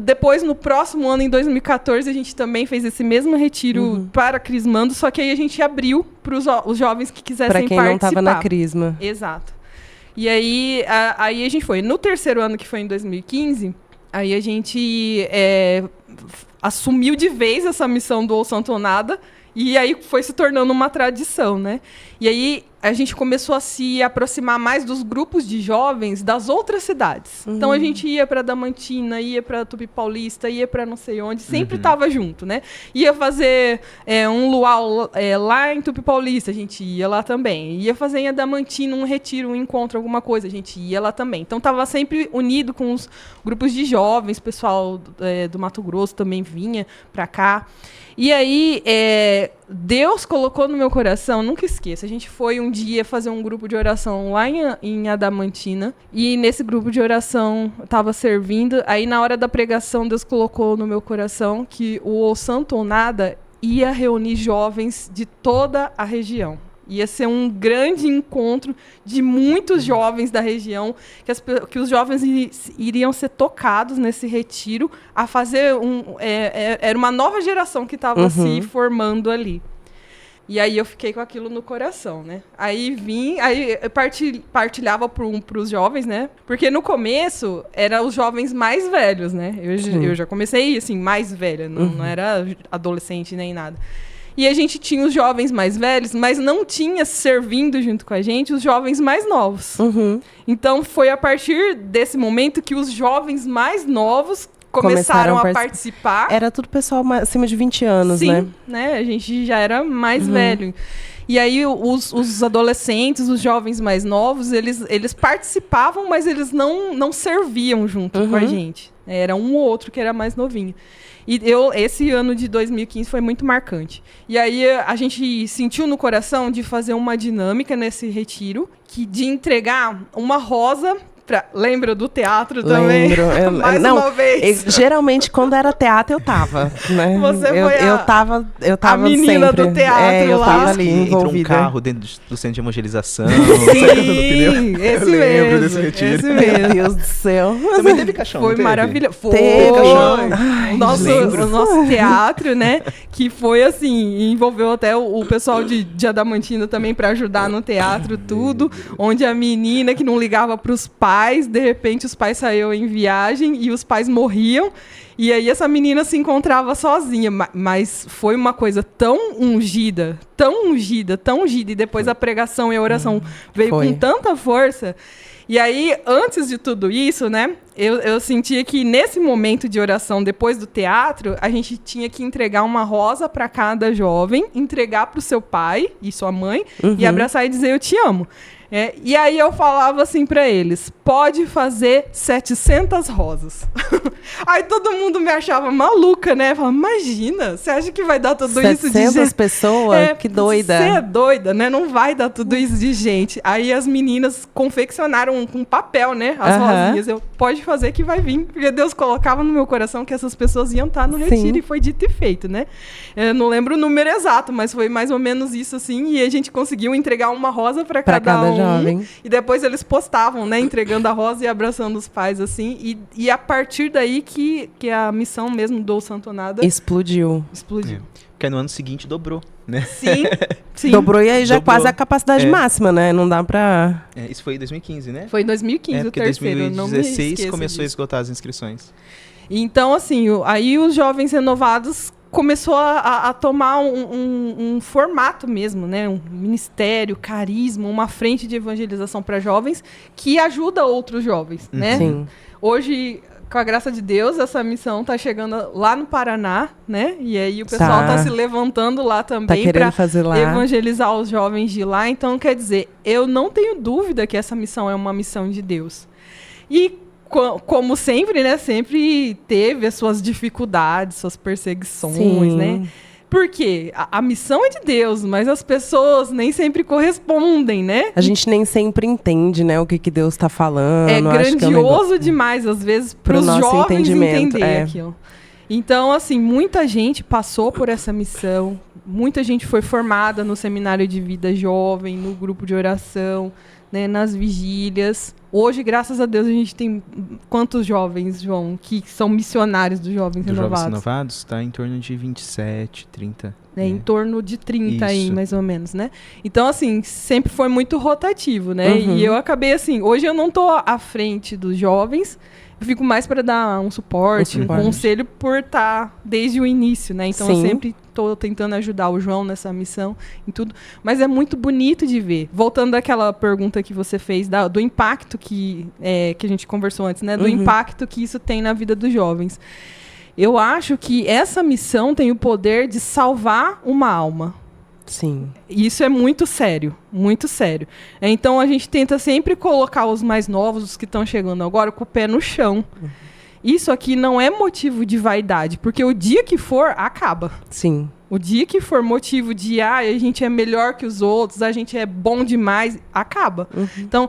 [SPEAKER 3] depois, no próximo ano, em 2014, a gente também fez esse mesmo retiro para Crismando, só que aí a gente abriu para os jovens que quisessem participar.
[SPEAKER 1] Para quem não estava na Crisma.
[SPEAKER 3] Exato. E aí, aí a gente foi. No terceiro ano, que foi em 2015, aí a gente assumiu de vez essa missão do Ou Santo ou Nada, e aí foi se tornando uma tradição, né? E aí a gente começou a se aproximar mais dos grupos de jovens das outras cidades. Então a gente ia para Damantina, ia para Tupi Paulista, ia para não sei onde, sempre estava junto, né? Ia fazer um luau lá em Tupi Paulista, a gente ia lá também. Ia fazer em Adamantina um retiro, um encontro, alguma coisa, a gente ia lá também. Então estava sempre unido com os grupos de jovens, pessoal do Mato Grosso também vinha para cá. E aí, Deus colocou no meu coração, nunca esqueça, a gente foi um dia fazer um grupo de oração lá em Adamantina, e nesse grupo de oração estava servindo, aí na hora da pregação Deus colocou no meu coração que o Ou Santo ou Nada ia reunir jovens de toda a região. Ia ser um grande encontro de muitos jovens da região, que os jovens iriam ser tocados nesse retiro a fazer era uma nova geração que estava se formando ali. E aí eu fiquei com aquilo no coração, né? Aí eu partilhava pros jovens, né? Porque no começo, eram os jovens mais velhos, né? Eu já comecei, assim, mais velha, não era adolescente nem nada. E a gente tinha os jovens mais velhos, mas não tinha servindo junto com a gente os jovens mais novos. Então, foi a partir desse momento que os jovens mais novos começaram a participar.
[SPEAKER 1] Era tudo pessoal acima de 20 anos,
[SPEAKER 3] Sim, né? A gente já era mais velho. E aí, os adolescentes, os jovens mais novos, eles participavam, mas eles não serviam junto com a gente. Era um ou outro que era mais novinho. E esse ano de 2015 foi muito marcante. E aí a gente sentiu no coração de fazer uma dinâmica nesse retiro, de entregar uma rosa. Lembra do teatro também?
[SPEAKER 1] Lembro.
[SPEAKER 3] Uma vez.
[SPEAKER 1] Geralmente, quando era teatro, eu tava. Né?
[SPEAKER 3] Você foi
[SPEAKER 1] eu tava
[SPEAKER 3] a menina
[SPEAKER 1] sempre.
[SPEAKER 3] do teatro
[SPEAKER 1] eu
[SPEAKER 3] lá.
[SPEAKER 1] tava ali envolvida.
[SPEAKER 2] Entrou um carro dentro do centro de evangelização.
[SPEAKER 3] Sim, esse
[SPEAKER 2] eu lembro
[SPEAKER 3] mesmo.
[SPEAKER 2] desse retiro.
[SPEAKER 3] Esse mesmo.
[SPEAKER 1] Meu Deus do céu.
[SPEAKER 2] Também teve caixão,
[SPEAKER 3] Foi
[SPEAKER 2] não teve?
[SPEAKER 3] maravilhoso.
[SPEAKER 1] Teve
[SPEAKER 2] caixão.
[SPEAKER 3] O nosso teatro, né? Que foi assim, envolveu até o pessoal de Adamantina também para ajudar no teatro, tudo. Onde a menina que não ligava pros pais, de repente os pais saíam em viagem e os pais morriam. E aí essa menina se encontrava sozinha. Mas foi uma coisa tão ungida. E depois a pregação e a oração veio com tanta força. E aí, antes de tudo isso, né, eu sentia que nesse momento de oração, depois do teatro, a gente tinha que entregar uma rosa para cada jovem, entregar para o seu pai e sua mãe, e abraçar e dizer, eu te amo. E aí eu falava assim para eles, pode fazer 700 rosas. Aí todo mundo me achava maluca, né? Falava, imagina, você acha que vai dar tudo isso de gente?
[SPEAKER 1] 700 pessoas? Que doida.
[SPEAKER 3] Você é doida, né? Não vai dar tudo isso de gente. Aí as meninas confeccionaram com papel, né? As rosinhas. Pode fazer que vai vir. Porque Deus colocava no meu coração que essas pessoas iam estar no retiro e foi dito e feito, né? Eu não lembro o número exato, mas foi mais ou menos isso, assim. E a gente conseguiu entregar uma rosa para cada um. Jovem. E depois eles postavam, né? Entregando a rosa e abraçando os pais, assim. E a partir daí que a missão mesmo do Santo Nada...
[SPEAKER 1] Explodiu.
[SPEAKER 2] Porque no ano seguinte dobrou, né?
[SPEAKER 3] Sim.
[SPEAKER 1] Dobrou e aí já quase a capacidade máxima, né? Não dá pra...
[SPEAKER 2] Isso foi em 2015, né?
[SPEAKER 3] Foi em 2015 o terceiro.
[SPEAKER 2] 2016 começou a esgotar as inscrições.
[SPEAKER 3] Então, assim, aí os jovens renovados começou a tomar um formato mesmo, né? Um ministério, carisma, uma frente de evangelização para jovens que ajuda outros jovens, né?
[SPEAKER 1] Sim.
[SPEAKER 3] Hoje, com a graça de Deus, essa missão está chegando lá no Paraná, né? E aí o pessoal está se levantando lá também para evangelizar os jovens de lá. Então, quer dizer, eu não tenho dúvida que essa missão é uma missão de Deus. E como sempre, né? Sempre teve as suas dificuldades, suas perseguições, né? Porque a missão é de Deus, mas as pessoas nem sempre correspondem, né?
[SPEAKER 1] A gente nem sempre entende, né, o que Deus está falando.
[SPEAKER 3] É grandioso demais, às vezes, para os jovens entender aquilo. Então, assim, muita gente passou por essa missão, muita gente foi formada no seminário de vida jovem, no grupo de oração, né, nas vigílias. Hoje, graças a Deus, a gente tem quantos jovens, João, que são missionários dos Jovens Renovados?
[SPEAKER 2] Jovens Renovados está em torno de 27, 30.
[SPEAKER 3] Em torno de 30 aí, mais ou menos, né? Então, assim, sempre foi muito rotativo, né? E eu acabei, assim, hoje eu não estou à frente dos jovens, eu fico mais para dar um suporte, um conselho por estar desde o início, né? Então, eu sempre estou tentando ajudar o João nessa missão e tudo. Mas é muito bonito de ver. Voltando àquela pergunta que você fez, do impacto que a gente conversou antes, né? Do impacto que isso tem na vida dos jovens. Eu acho que essa missão tem o poder de salvar uma alma.
[SPEAKER 1] Sim.
[SPEAKER 3] Isso é muito sério, muito sério. Então, a gente tenta sempre colocar os mais novos, os que estão chegando agora, com o pé no chão. Isso aqui não é motivo de vaidade, porque o dia que for, acaba.
[SPEAKER 1] Sim.
[SPEAKER 3] O dia que for motivo de, a gente é melhor que os outros, a gente é bom demais, acaba. Então,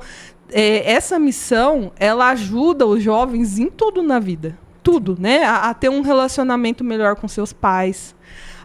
[SPEAKER 3] essa missão, ela ajuda os jovens em tudo na vida. Tudo, né? A ter um relacionamento melhor com seus pais,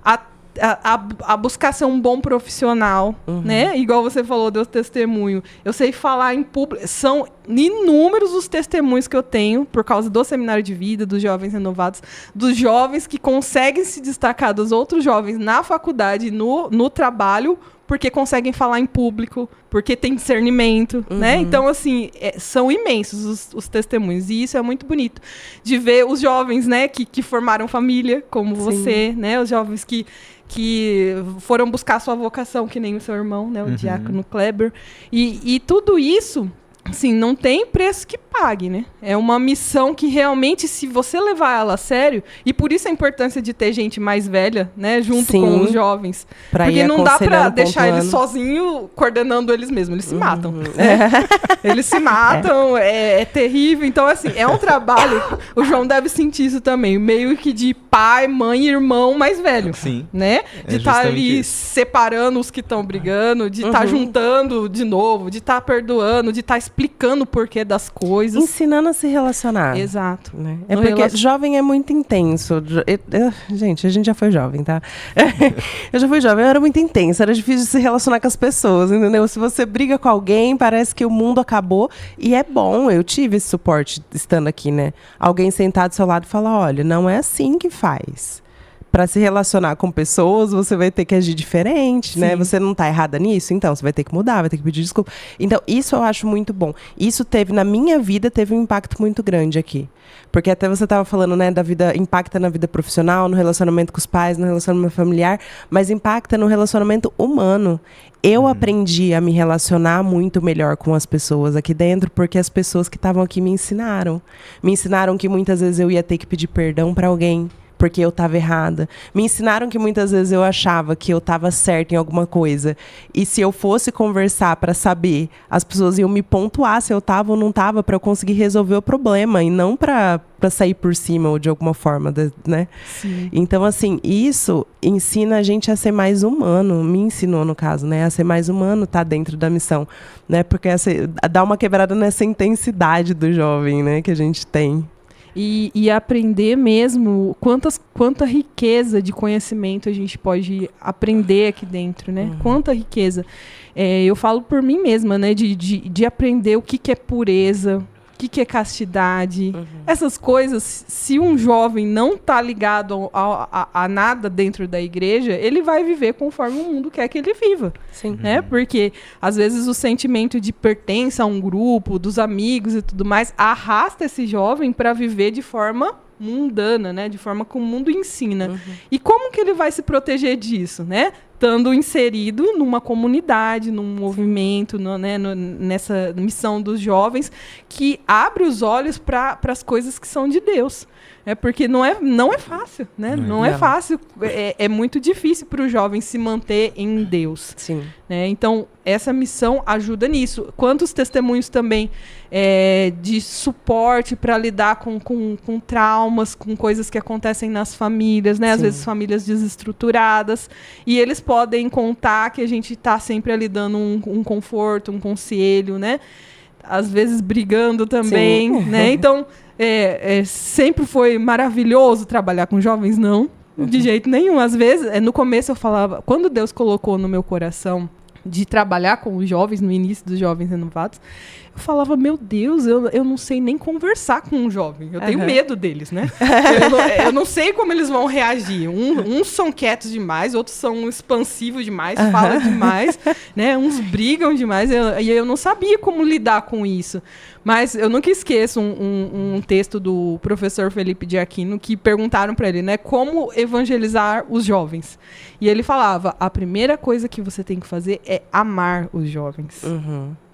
[SPEAKER 3] a a buscar ser um bom profissional, né? Igual você falou, deu testemunho. Eu sei falar em público. São inúmeros os testemunhos que eu tenho por causa do seminário de vida, dos jovens renovados, dos jovens que conseguem se destacar dos outros jovens na faculdade, no trabalho, porque conseguem falar em público, porque tem discernimento, né? Então, assim, são imensos os testemunhos. E isso é muito bonito. De ver os jovens, né, que formaram família, como você, né? Os jovens que foram buscar a sua vocação, que nem o seu irmão, né? O diácono Kleber. E tudo isso, assim, não tem preço que pague, né? É uma missão que realmente, se você levar ela a sério, e por isso a importância de ter gente mais velha, né, junto com os jovens. Porque não dá pra deixar eles sozinhos coordenando eles mesmos. Eles se matam. Eles se matam, é terrível. Então, assim, é um trabalho. O João deve sentir isso também. Meio que de pai, mãe e irmão mais velho.
[SPEAKER 2] Sim.
[SPEAKER 3] Né? De estar ali separando os que estão brigando, de estar juntando de novo, de estar perdoando, de estar explicando o porquê das coisas.
[SPEAKER 1] Ensinando a se relacionar.
[SPEAKER 3] Exato.
[SPEAKER 1] Né? É porque jovem é muito intenso. Gente, a gente já foi jovem, tá? Eu já fui jovem, eu era muito intensa, era difícil de se relacionar com as pessoas, entendeu? Se você briga com alguém, parece que o mundo acabou. E é bom, eu tive esse suporte estando aqui, né? Alguém sentado do seu lado e fala, olha, não é assim que faz. Para se relacionar com pessoas, você vai ter que agir diferente, né? Você não tá errada nisso? Então, você vai ter que mudar, vai ter que pedir desculpa. Então, isso eu acho muito bom. Isso na minha vida, teve um impacto muito grande aqui. Porque até você tava falando, né, da vida, impacta na vida profissional, no relacionamento com os pais, no relacionamento familiar, mas impacta no relacionamento humano. Eu aprendi a me relacionar muito melhor com as pessoas aqui dentro, porque as pessoas que estavam aqui me ensinaram. Me ensinaram que muitas vezes eu ia ter que pedir perdão para alguém, porque eu estava errada. Me ensinaram que muitas vezes eu achava que eu estava certa em alguma coisa. E se eu fosse conversar para saber, as pessoas iam me pontuar se eu estava ou não estava, para eu conseguir resolver o problema, e não para sair por cima ou de alguma forma, né?
[SPEAKER 3] Sim.
[SPEAKER 1] Então, assim, isso ensina a gente a ser mais humano. Me ensinou, no caso, né? A ser mais humano, tá dentro da missão. Né? Porque dá uma quebrada nessa intensidade do jovem, né? Que a gente tem.
[SPEAKER 3] E aprender mesmo quanta riqueza de conhecimento a gente pode aprender aqui dentro, né? Quanta riqueza. Eu falo por mim mesma, né? De aprender o que é pureza, o que é castidade. Essas coisas, se um jovem não está ligado a nada dentro da igreja, ele vai viver conforme o mundo quer que ele viva.
[SPEAKER 1] Sim.
[SPEAKER 3] Né? Porque, às vezes, o sentimento de pertença a um grupo, dos amigos e tudo mais, arrasta esse jovem para viver de forma mundana, né? De forma que o mundo ensina. E como que ele vai se proteger disso, né? Estando inserido numa comunidade, num movimento, nessa missão dos jovens, que abre os olhos para as coisas que são de Deus. Porque não é fácil, né? Não é fácil. É muito difícil para o jovem se manter em Deus.
[SPEAKER 1] Sim.
[SPEAKER 3] Né? Então, essa missão ajuda nisso. Quantos testemunhos também de suporte para lidar com traumas, com coisas que acontecem nas famílias, né? Às vezes famílias desestruturadas. E eles podem contar que a gente está sempre ali dando um conforto, um conselho, né? Às vezes brigando também, né? Então, sempre foi maravilhoso trabalhar com jovens? Não, de jeito nenhum. Às vezes, no começo eu falava, quando Deus colocou no meu coração de trabalhar com os jovens, no início dos Jovens Renovados, eu falava, meu Deus, eu não sei nem conversar com um jovem. Eu tenho medo deles, né? Eu não sei como eles vão reagir. Uns são quietos demais, outros são expansivos demais, falam demais, né? Uns brigam demais. E eu não sabia como lidar com isso. Mas eu nunca esqueço um texto do professor Felipe de Aquino, que perguntaram para ele, né? Como evangelizar os jovens? E ele falava, a primeira coisa que você tem que fazer é amar os jovens.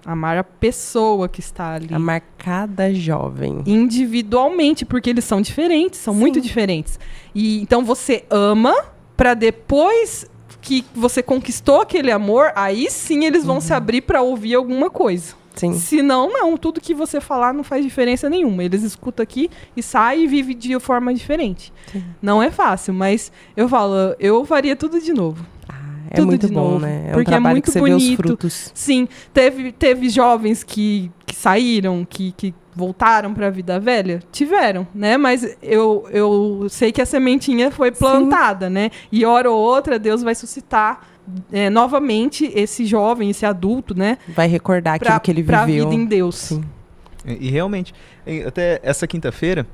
[SPEAKER 3] Amar a pessoa que está ali.
[SPEAKER 1] Amar cada jovem.
[SPEAKER 3] Individualmente, porque eles são diferentes, são muito diferentes. E então você ama para depois que você conquistou aquele amor, aí sim eles vão se abrir para ouvir alguma coisa.
[SPEAKER 1] Sim.
[SPEAKER 3] Senão, não. Tudo que você falar não faz diferença nenhuma. Eles escutam aqui e saem e vivem de forma diferente. Sim. Não é fácil, mas eu falo, eu faria tudo de novo.
[SPEAKER 1] É
[SPEAKER 3] tudo
[SPEAKER 1] muito
[SPEAKER 3] de
[SPEAKER 1] bom,
[SPEAKER 3] novo,
[SPEAKER 1] né? É
[SPEAKER 3] porque
[SPEAKER 1] um trabalho
[SPEAKER 3] é muito
[SPEAKER 1] que você
[SPEAKER 3] bonito.
[SPEAKER 1] vê os frutos.
[SPEAKER 3] Sim, teve jovens que saíram, que voltaram para a vida velha? Tiveram, né? Mas eu sei que a sementinha foi plantada, né? E hora ou outra, Deus vai suscitar novamente esse jovem, esse adulto, né?
[SPEAKER 1] Vai recordar aquilo que ele viveu.
[SPEAKER 3] Pra vida em Deus.
[SPEAKER 1] Sim.
[SPEAKER 2] E realmente, até essa quinta-feira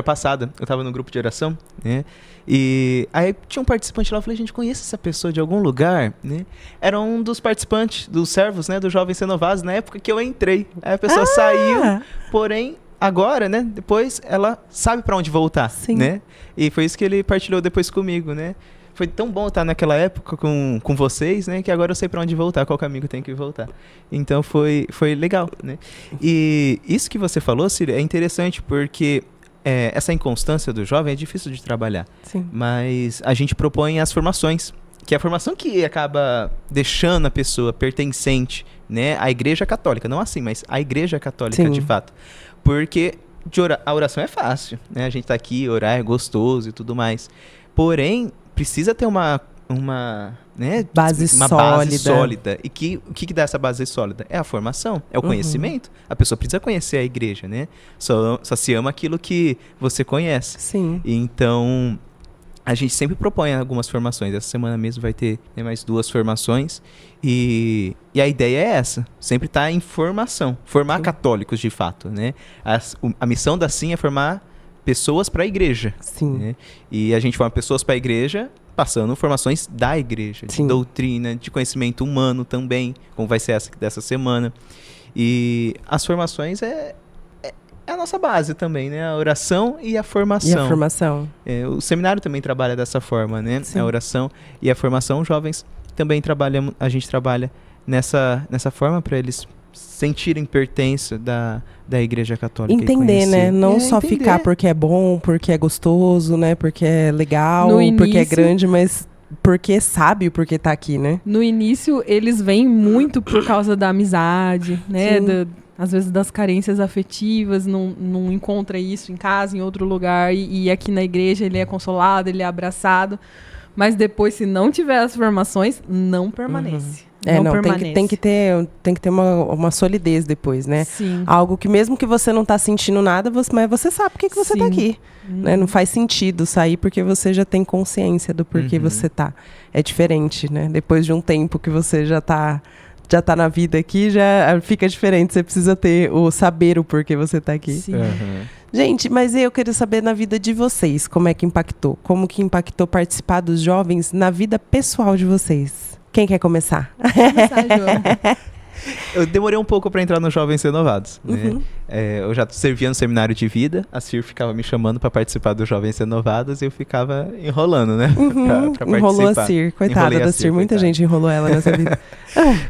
[SPEAKER 2] passada, eu tava no grupo de oração, né? E aí tinha um participante lá, eu falei, gente, conheço essa pessoa de algum lugar, né? Era um dos participantes, dos servos, né? Dos Jovens Renovados, na época que eu entrei. Aí a pessoa saiu, porém, agora, né? Depois ela sabe pra onde voltar, né? E foi isso que ele partilhou depois comigo, né? Foi tão bom estar naquela época com vocês, né? Que agora eu sei pra onde voltar, qual caminho tem que voltar. Então foi legal, né? E isso que você falou, Cília, é interessante porque essa inconstância do jovem é difícil de trabalhar.
[SPEAKER 1] Sim.
[SPEAKER 2] Mas a gente propõe as formações, que é a formação que acaba deixando a pessoa pertencente, né, à Igreja Católica. Não assim, mas à Igreja Católica, de fato. Porque a oração é fácil, né? A gente tá aqui, orar é gostoso e tudo mais. Porém, precisa ter uma base sólida. E o que dá essa base sólida? É a formação, é o conhecimento. A pessoa precisa conhecer a igreja, né? Só se ama aquilo que você conhece.
[SPEAKER 1] Sim.
[SPEAKER 2] Então, a gente sempre propõe algumas formações. Essa semana mesmo vai ter mais 2 formações. E a ideia é essa, sempre estar em formação. Formar católicos, de fato, né? A missão da SIM é formar pessoas para a igreja.
[SPEAKER 1] Sim.
[SPEAKER 2] Né? E a gente forma pessoas para a igreja passando formações da igreja, de doutrina, de conhecimento humano também, como vai ser essa dessa semana. E as formações é a nossa base também, né? A oração e a formação. O seminário também trabalha dessa forma, né? Sim. A oração e a formação. Jovens também a gente trabalha nessa forma para eles sentirem pertença da Igreja Católica.
[SPEAKER 1] Entender, né? Não só entender. Ficar porque é bom, porque é gostoso, né? Porque é legal, porque é grande, mas porque sabe o porquê tá aqui, né?
[SPEAKER 3] No início, eles vêm muito por causa da amizade, né? Às vezes das carências afetivas, não encontra isso em casa, em outro lugar, e aqui na igreja ele é consolado, ele é abraçado. Mas depois, se não tiver as formações, não permanece.
[SPEAKER 1] Tem que ter uma solidez depois, né?
[SPEAKER 3] Sim.
[SPEAKER 1] Algo que mesmo que você não tá sentindo nada, mas você sabe por que você tá aqui. Né? Não faz sentido sair porque você já tem consciência do porquê você tá. É diferente, né? Depois de um tempo que você já tá na vida aqui, já fica diferente. Você precisa saber o porquê você tá aqui.
[SPEAKER 3] Sim.
[SPEAKER 1] Gente, mas eu quero saber na vida de vocês, como é que impactou? Como que impactou participar dos jovens na vida pessoal de vocês? Quem quer começar?
[SPEAKER 3] João.
[SPEAKER 2] Eu demorei um pouco para entrar nos Jovens Renovados. Né? Eu já servia no seminário de vida, a Cir ficava me chamando para participar dos Jovens Renovados e eu ficava enrolando, né? Pra
[SPEAKER 1] enrolou a Cir, coitada da Cir, muita gente enrolou ela nessa vida.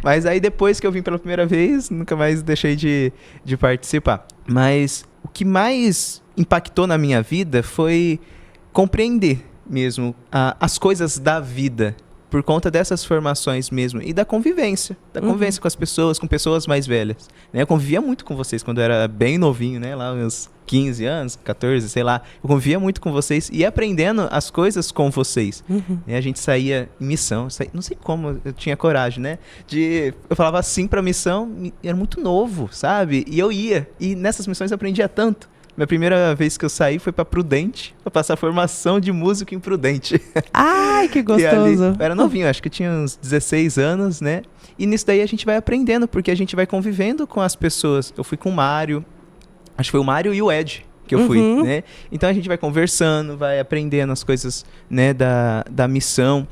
[SPEAKER 2] Mas aí depois que eu vim pela primeira vez, nunca mais deixei de participar. Mas o que mais impactou na minha vida foi compreender mesmo as coisas da vida. Por conta dessas formações mesmo. E da convivência. Com as pessoas, com pessoas mais velhas. Né? Eu convivia muito com vocês quando eu era bem novinho, né? Lá meus 15 anos, 14, sei lá. Eu convivia muito com vocês e aprendendo as coisas com vocês. A gente saía em missão. Não sei como eu tinha coragem, né? Eu falava sim pra missão, era muito novo, sabe? E eu ia. E nessas missões eu aprendia tanto. Minha primeira vez que eu saí foi pra Prudente, pra passar formação de músico em Prudente.
[SPEAKER 1] Ai, que gostoso!
[SPEAKER 2] Eu era novinho, acho que eu tinha uns 16 anos, né? E nisso daí a gente vai aprendendo, porque a gente vai convivendo com as pessoas. Eu fui com o Mário, acho que foi o Mário e o Ed que eu fui, né? Então a gente vai conversando, vai aprendendo as coisas, né, da missão.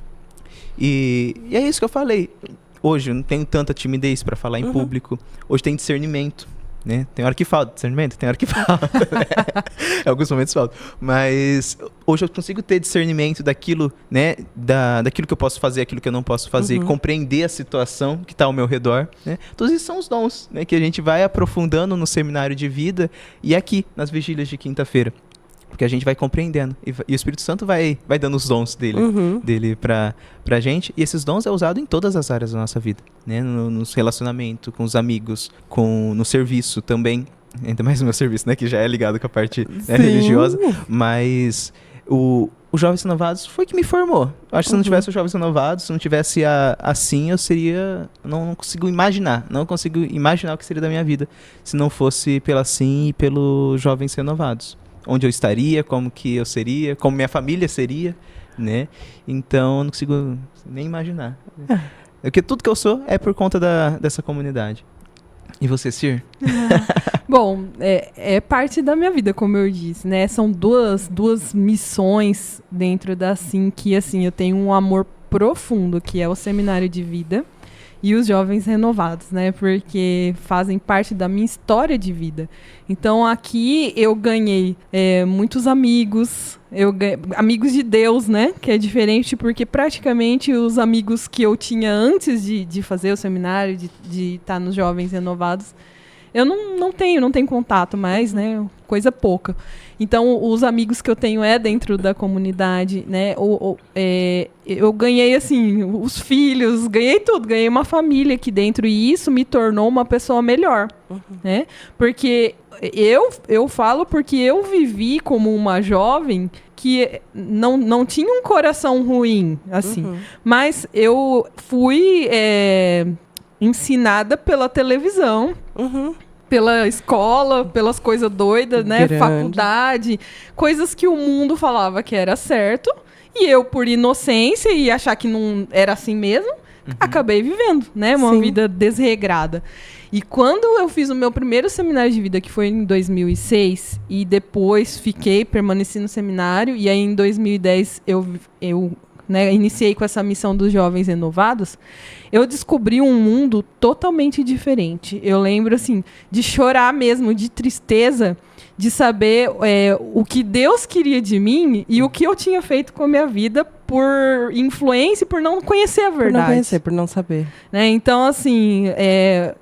[SPEAKER 2] E é isso que eu falei. Hoje eu não tenho tanta timidez pra falar em público. Hoje tem discernimento. Né? Tem hora que falta discernimento, tem hora que falta. Em alguns momentos falta. Mas hoje eu consigo ter discernimento daquilo, né? Daquilo que eu posso fazer, aquilo que eu não posso fazer, compreender a situação que está ao meu redor. Né? Todos esses são os dons, né? Que a gente vai aprofundando no seminário de vida e aqui nas vigílias de quinta-feira. Porque a gente vai compreendendo. E o Espírito Santo vai dando os dons dele pra gente. E esses dons é usado em todas as áreas da nossa vida. Né? No relacionamento, com os amigos, no serviço também. Ainda mais no meu serviço, né? Que já é ligado com a parte, né, religiosa. Mas os Jovens Renovados foi que me formou. Eu acho que se não tivesse os Jovens Renovados, se não tivesse assim, eu seria... Não consigo imaginar. Não consigo imaginar o que seria da minha vida se não fosse pela Sim e pelos Jovens Renovados. Onde eu estaria, como que eu seria, como minha família seria, né? Então, eu não consigo nem imaginar. Porque tudo que eu sou é por conta dessa comunidade. E você, Cir?
[SPEAKER 3] Bom, é parte da minha vida, como eu disse, né? São duas missões dentro da Sim que, assim, eu tenho um amor profundo, que é o Seminário de Vida e os Jovens Renovados, né? Porque fazem parte da minha história de vida. Então, aqui eu ganhei muitos amigos, amigos de Deus, né? Que é diferente, porque praticamente os amigos que eu tinha antes de fazer o seminário, de estar nos Jovens Renovados, eu não tenho contato mais, né? Coisa pouca. Então, os amigos que eu tenho dentro da comunidade, né? Eu ganhei, assim, os filhos, ganhei tudo, ganhei uma família aqui dentro, e isso me tornou uma pessoa melhor, né? Porque eu falo porque eu vivi como uma jovem que não tinha um coração ruim, assim. Mas eu fui ensinada pela televisão, pela escola, pelas coisas doidas, né? Faculdade, coisas que o mundo falava que era certo, e eu, por inocência e achar que não era assim mesmo, acabei vivendo, né? Uma vida desregrada. E quando eu fiz o meu primeiro seminário de vida, que foi em 2006, e depois permaneci no seminário, e aí em 2010 eu iniciei com essa missão dos Jovens Renovados, eu descobri um mundo totalmente diferente. Eu lembro, assim, de chorar mesmo, de tristeza, de saber o que Deus queria de mim e o que eu tinha feito com a minha vida por influência e por não conhecer a verdade.
[SPEAKER 1] Por não conhecer, por não saber.
[SPEAKER 3] Né? Então, assim,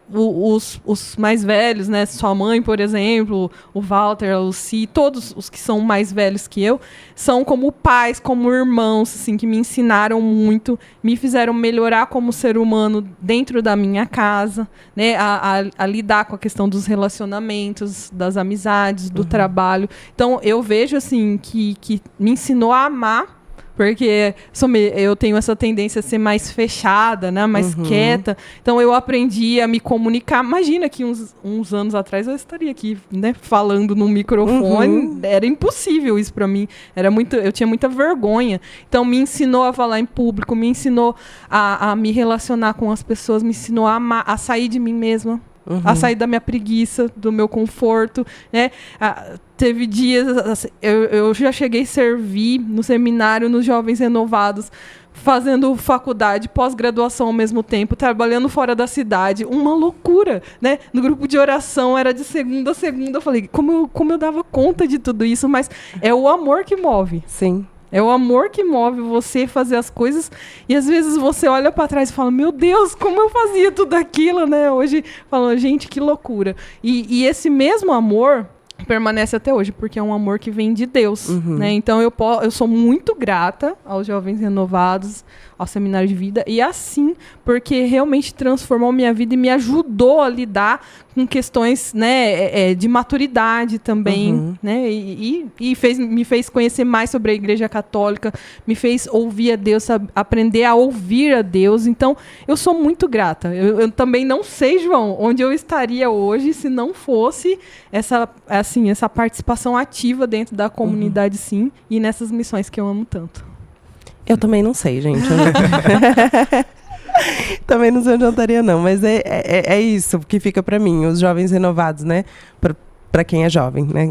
[SPEAKER 3] os mais velhos, né? Sua mãe, por exemplo, o Walter, a Lucy, todos os que são mais velhos que eu, são como pais, como irmãos, assim, que me ensinaram muito, me fizeram melhorar como ser humano dentro da minha casa, né? A lidar com a questão dos relacionamentos, das amizades, do trabalho. Então, eu vejo, assim, que me ensinou a amar, porque eu tenho essa tendência a ser mais fechada, né? Mais quieta. Então, eu aprendi a me comunicar. Imagina que uns anos atrás eu estaria aqui, né? Falando num microfone. Era impossível isso para mim. Eu tinha muita vergonha. Então, me ensinou a falar em público, me ensinou a me relacionar com as pessoas, me ensinou a amar, a sair de mim mesma. A sair da minha preguiça, do meu conforto, né? Teve dias, assim, eu já cheguei a servir no seminário, nos Jovens Renovados, fazendo faculdade, pós-graduação ao mesmo tempo, trabalhando fora da cidade, uma loucura, né? No grupo de oração era de segunda a segunda, eu falei, como eu dava conta de tudo isso, mas é o amor que move.
[SPEAKER 1] Sim.
[SPEAKER 3] É o amor que move você fazer as coisas, e às vezes você olha para trás e fala, meu Deus, como eu fazia tudo aquilo, né? Hoje, falando, gente, que loucura. E esse mesmo amor permanece até hoje, porque é um amor que vem de Deus, né? Então eu sou muito grata aos Jovens Renovados, ao Seminário de Vida, e assim, porque realmente transformou minha vida e me ajudou a lidar com questões, né, de maturidade também, né? E me fez conhecer mais sobre a Igreja Católica, me fez ouvir a Deus, aprender a ouvir a Deus. Então, eu sou muito grata. Eu também não sei, João, onde eu estaria hoje se não fosse essa participação ativa dentro da comunidade, sim, e nessas missões que eu amo tanto.
[SPEAKER 1] Eu também não sei, gente. Também não sei onde eu estaria, não. Mas é isso que fica pra mim. Os Jovens Renovados, né? Pra quem é jovem, né?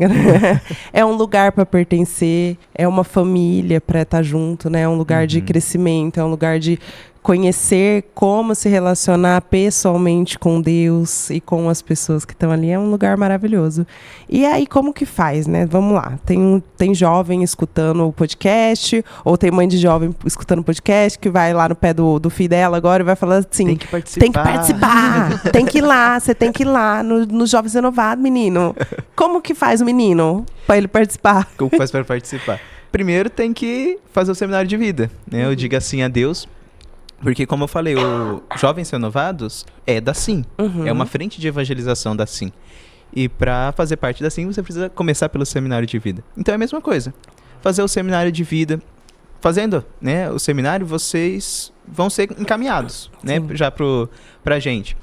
[SPEAKER 1] É um lugar para pertencer, é uma família para estar junto, né? É um lugar de crescimento, é um lugar de conhecer como se relacionar pessoalmente com Deus e com as pessoas que estão ali. É um lugar maravilhoso. E aí, como que faz, né? Vamos lá. Tem jovem escutando o podcast, ou tem mãe de jovem escutando o podcast, que vai lá no pé do filho dela agora e vai falar assim, tem que participar, tem que ir lá, você tem que ir lá no Jovens Renovados, menino. Como que faz o menino para ele participar?
[SPEAKER 2] Como faz para participar? Primeiro tem que fazer o seminário de vida, né? Eu digo assim a Deus, porque, como eu falei, o Jovens Renovados é da Sim. É uma frente de evangelização da Sim. E para fazer parte da Sim, você precisa começar pelo seminário de vida. Então é a mesma coisa. fazer o seminário de vida. Fazendo, né, o seminário, vocês vão ser encaminhados, né, já pra gente.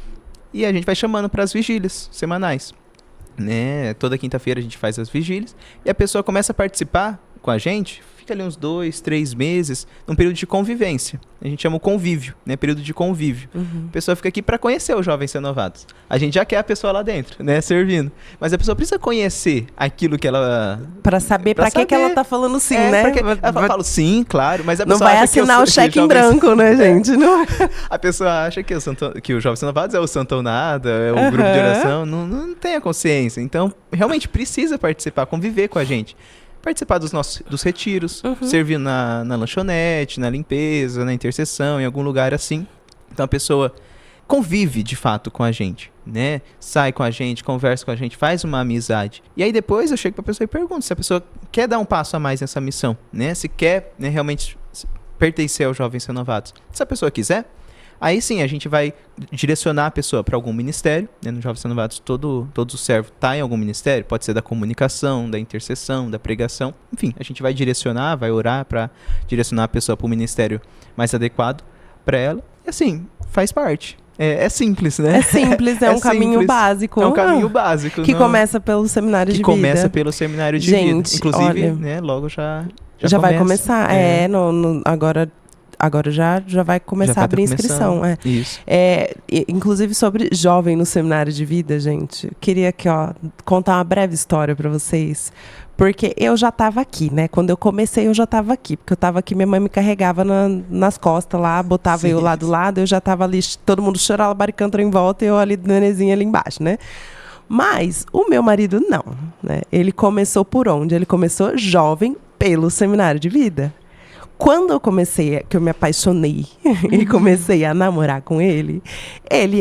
[SPEAKER 2] E a gente vai chamando para as vigílias semanais, né? Toda quinta-feira a gente faz as vigílias e a pessoa começa a participar com a gente, fica ali uns 2, 3 meses, num período de convivência. A gente chama o convívio, né? Período de convívio. A pessoa fica aqui para conhecer os jovens renovados. A gente já quer a pessoa lá dentro, né? Servindo. Mas a pessoa precisa conhecer aquilo que ela...
[SPEAKER 1] Para saber para que ela tá falando sim, né?
[SPEAKER 2] Ela fala sim, claro, mas a
[SPEAKER 1] não
[SPEAKER 2] pessoa
[SPEAKER 1] vai assinar o cheque em branco, né, gente? Não.
[SPEAKER 2] A pessoa acha que o Jovens Renovados é o Santão Nada, é o grupo de oração, não tem a consciência. Então, realmente precisa participar, conviver com a gente. Participar dos retiros, servir na lanchonete, na limpeza, na intercessão, em algum lugar assim. Então a pessoa convive de fato com a gente, né? Sai com a gente, conversa com a gente, faz uma amizade. E aí depois eu chego pra pessoa e pergunto se a pessoa quer dar um passo a mais nessa missão, né? Se quer, né, realmente pertencer aos Jovens Renovados. Se a pessoa quiser, aí sim a gente vai direcionar a pessoa para algum ministério, né? No Jovens Renovados todo o servo está em algum ministério, pode ser da comunicação, da intercessão, da pregação, enfim, a gente vai direcionar, vai orar para direcionar a pessoa para o ministério mais adequado para ela, e assim, faz parte. É simples, né?
[SPEAKER 1] É simples, é um caminho básico.
[SPEAKER 2] É um caminho básico.
[SPEAKER 1] Que começa pelo seminário de vida.
[SPEAKER 2] Que começa pelo seminário de vida. Inclusive,
[SPEAKER 1] olha,
[SPEAKER 2] né, logo já
[SPEAKER 1] vai começar. Agora já vai começar a abrir inscrição.
[SPEAKER 2] Isso.
[SPEAKER 1] Inclusive sobre jovem no seminário de vida, gente. Queria aqui, contar uma breve história para vocês. Porque eu já estava aqui, né? Quando eu comecei, eu já estava aqui. Porque eu estava aqui, minha mãe me carregava nas costas lá, botava eu lá do lado, eu já estava ali, todo mundo chorava, baricando em volta, e eu ali, nenezinha ali embaixo, né? Mas o meu marido não, né? Ele começou por onde? Ele começou jovem pelo seminário de vida. Quando eu comecei, que eu me apaixonei e comecei a namorar com ele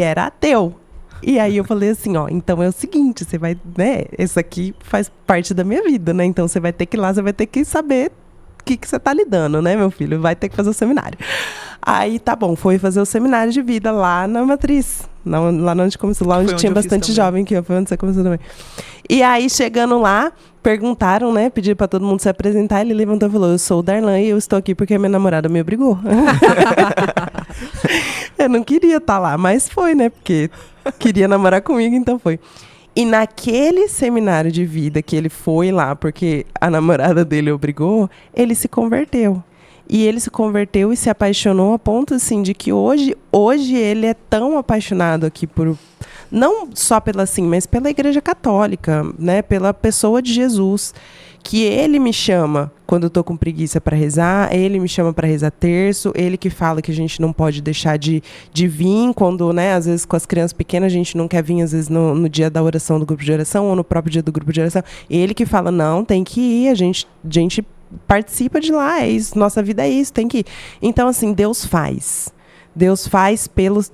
[SPEAKER 1] era ateu. E aí eu falei assim, então é o seguinte, você vai, né, isso aqui faz parte da minha vida, né, então você vai ter que ir lá, você vai ter que saber o que você tá lidando, né, meu filho, vai ter que fazer o seminário. Aí, tá bom, foi fazer o seminário de vida lá na Matriz, lá onde começou, lá onde tinha bastante jovem, que foi onde você começou também. E aí, chegando lá, perguntaram, né, pediram pra todo mundo se apresentar, ele levantou e falou, eu sou o Darlan e eu estou aqui porque minha namorada me obrigou. Eu não queria estar lá, mas foi, né, porque queria namorar comigo, então foi. E naquele seminário de vida que ele foi lá, porque a namorada dele obrigou, ele se converteu. E ele se converteu e se apaixonou a ponto, assim, de que hoje ele é tão apaixonado aqui por... Não só mas pela Igreja Católica, né? Pela pessoa de Jesus. Que ele me chama quando eu tô com preguiça para rezar, ele me chama para rezar terço, ele que fala que a gente não pode deixar de vir quando, né, às vezes com as crianças pequenas a gente não quer vir, às vezes no dia da oração do grupo de oração ou no próprio dia do grupo de oração. Ele que fala, não, tem que ir, a gente participa de lá, é isso, nossa vida é isso, tem que ir. Então, assim, Deus faz pelos...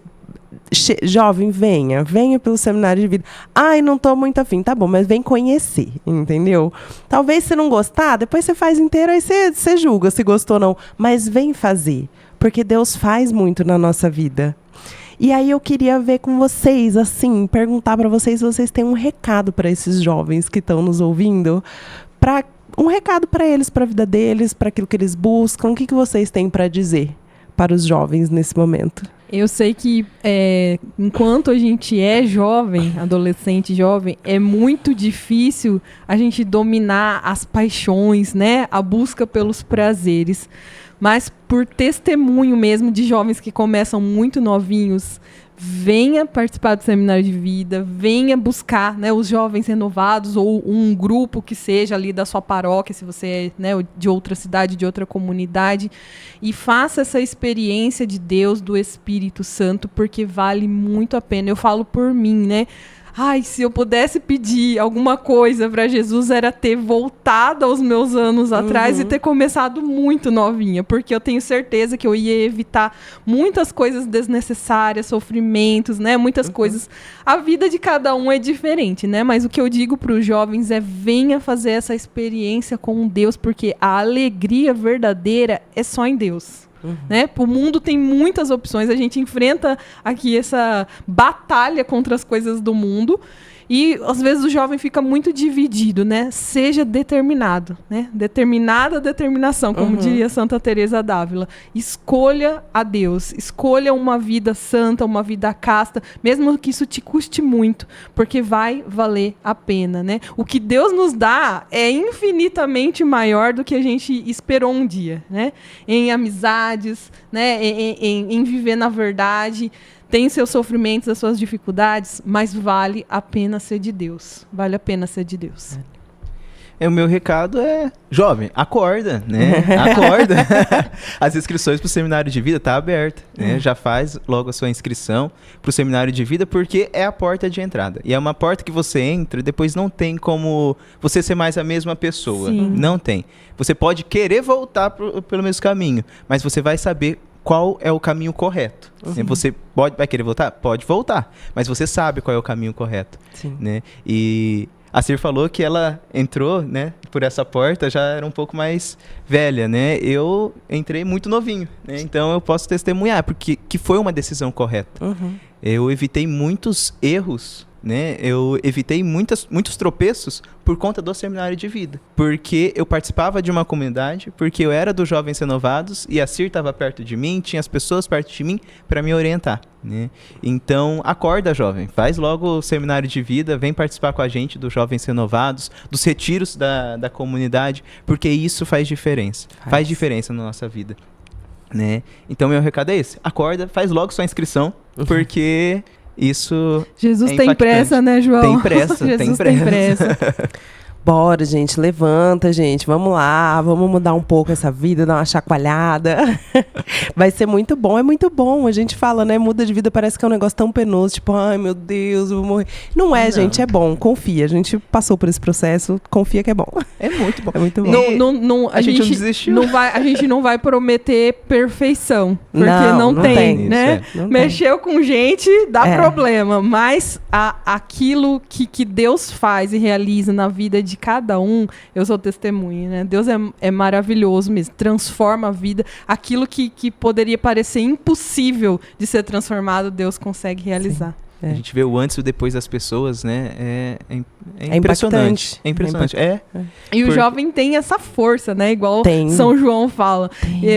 [SPEAKER 1] Jovem, venha pelo seminário de vida. Ai, não tô muito afim. Tá bom, mas vem conhecer, entendeu? Talvez você não gostar, depois você faz inteiro, aí você julga se gostou ou não. Mas vem fazer, porque Deus faz muito na nossa vida. E aí eu queria ver com vocês, assim, perguntar para vocês se vocês têm um recado para esses jovens que estão nos ouvindo, um recado para eles, para a vida deles, para aquilo que eles buscam. O que vocês têm para dizer para os jovens nesse momento?
[SPEAKER 3] Eu sei que enquanto a gente é jovem, adolescente jovem, é muito difícil a gente dominar as paixões, né? A busca pelos prazeres. Mas por testemunho mesmo de jovens que começam muito novinhos, venha participar do seminário de vida, venha buscar, né, os jovens renovados ou um grupo que seja ali da sua paróquia, se você é, né, de outra cidade, de outra comunidade, e faça essa experiência de Deus, do Espírito Santo, porque vale muito a pena. Eu falo por mim, né? Ai, se eu pudesse pedir alguma coisa para Jesus, era ter voltado aos meus anos atrás e ter começado muito novinha, porque eu tenho certeza que eu ia evitar muitas coisas desnecessárias, sofrimentos, né? Muitas coisas. A vida de cada um é diferente, né? Mas o que eu digo para os jovens é: venha fazer essa experiência com Deus, porque a alegria verdadeira é só em Deus. Né? O mundo tem muitas opções, a gente enfrenta aqui essa batalha contra as coisas do mundo E às vezes o jovem fica muito dividido, né? Seja determinado, né? Determinada determinação, como diria Santa Teresa d'Ávila. Escolha a Deus, escolha uma vida santa, uma vida casta, mesmo que isso te custe muito, porque vai valer a pena, né? O que Deus nos dá é infinitamente maior do que a gente esperou um dia, né? Em amizades, né? Em viver na verdade. Tem seus sofrimentos, as suas dificuldades, mas vale a pena ser de Deus. Vale a pena ser de Deus.
[SPEAKER 2] O meu recado é, jovem, acorda, né? Acorda. As inscrições para o seminário de vida tá aberta, né? Já faz logo a sua inscrição para o seminário de vida, porque é a porta de entrada. E é uma porta que você entra e depois não tem como você ser mais a mesma pessoa.
[SPEAKER 3] Sim.
[SPEAKER 2] Não tem. Você pode querer voltar pelo mesmo caminho, mas você vai saber qual é o caminho correto. Você vai querer voltar? Pode voltar, mas você sabe qual é o caminho correto.
[SPEAKER 1] Sim.
[SPEAKER 2] Né? E a Cir falou que ela entrou, né, por essa porta, já era um pouco mais velha, né? Eu entrei muito novinho, né? Então eu posso testemunhar, porque que foi uma decisão correta. Eu evitei muitos erros, né? Eu evitei muitos tropeços por conta do seminário de vida. Porque eu participava de uma comunidade, porque eu era dos Jovens Renovados e a Cir estava perto de mim, tinha as pessoas perto de mim para me orientar, né? Então, acorda, jovem. Faz logo o seminário de vida, vem participar com a gente dos Jovens Renovados, dos retiros da comunidade, porque isso faz diferença. Faz diferença na nossa vida, né? Então, meu recado é esse. Acorda, faz logo sua inscrição, porque isso
[SPEAKER 3] Jesus
[SPEAKER 2] é
[SPEAKER 3] tem
[SPEAKER 2] impactante.
[SPEAKER 3] pressa, né, João?
[SPEAKER 2] Tem pressa,
[SPEAKER 3] Jesus
[SPEAKER 2] tem pressa.
[SPEAKER 3] tem pressa.
[SPEAKER 1] Bora, gente, levanta, gente, vamos lá, vamos mudar um pouco essa vida, dar uma chacoalhada. Vai ser muito bom, é muito bom. A gente fala, né, muda de vida, parece que é um negócio tão penoso, tipo, ai, meu Deus, eu vou morrer. Não é, gente, é bom, confia. A gente passou por esse processo, confia que é bom.
[SPEAKER 2] É muito bom.
[SPEAKER 1] É muito bom.
[SPEAKER 3] A gente não desistiu. A gente não vai prometer perfeição, porque não tem, né?
[SPEAKER 2] Isso,
[SPEAKER 1] Não
[SPEAKER 3] Mexeu com gente, dá problema, mas aquilo que Deus faz e realiza na vida de cada um, eu sou testemunha, né? Deus é maravilhoso mesmo, transforma a vida. Aquilo que poderia parecer impossível de ser transformado, Deus consegue realizar.
[SPEAKER 2] A gente vê o antes e o depois das pessoas, né? É impressionante. É impressionante.
[SPEAKER 3] E o jovem tem essa força, né? Igual
[SPEAKER 1] Tem.
[SPEAKER 3] São João fala.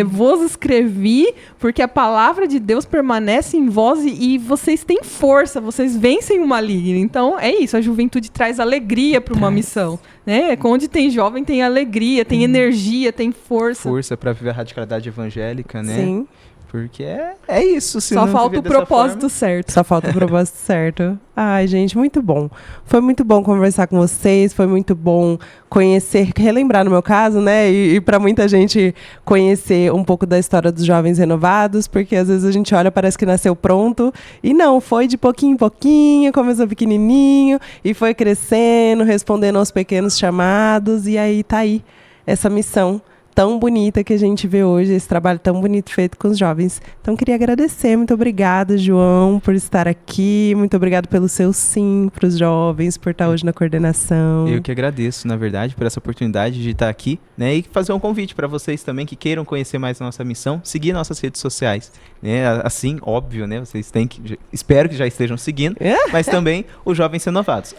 [SPEAKER 3] Vos escrevi porque a palavra de Deus permanece em vós e vocês têm força, vocês vencem o maligno. Então, é isso. A juventude traz alegria para uma missão, né? Onde tem jovem, tem alegria, tem energia, tem força.
[SPEAKER 2] Força para viver a radicalidade evangélica, né?
[SPEAKER 1] Sim.
[SPEAKER 2] Porque é isso.
[SPEAKER 3] Só falta o propósito certo.
[SPEAKER 1] Só falta o propósito certo. Ai, gente, muito bom. Foi muito bom conversar com vocês, foi muito bom conhecer, relembrar no meu caso, né? E para muita gente conhecer um pouco da história dos Jovens Renovados, porque às vezes a gente olha, parece que nasceu pronto. E não, foi de pouquinho em pouquinho, começou pequenininho e foi crescendo, respondendo aos pequenos chamados. E aí tá aí essa missão tão bonita que a gente vê hoje, esse trabalho tão bonito feito com os jovens. Então, queria agradecer. Muito obrigada, João, por estar aqui. Muito obrigado pelo seu sim para os jovens, por estar hoje na coordenação.
[SPEAKER 2] Eu que agradeço, na verdade, por essa oportunidade de estar aqui, né? E fazer um convite para vocês também que queiram conhecer mais a nossa missão, seguir nossas redes sociais, né? Assim, óbvio, né? Vocês têm que... Espero que já estejam seguindo, mas também os Jovens Renovados,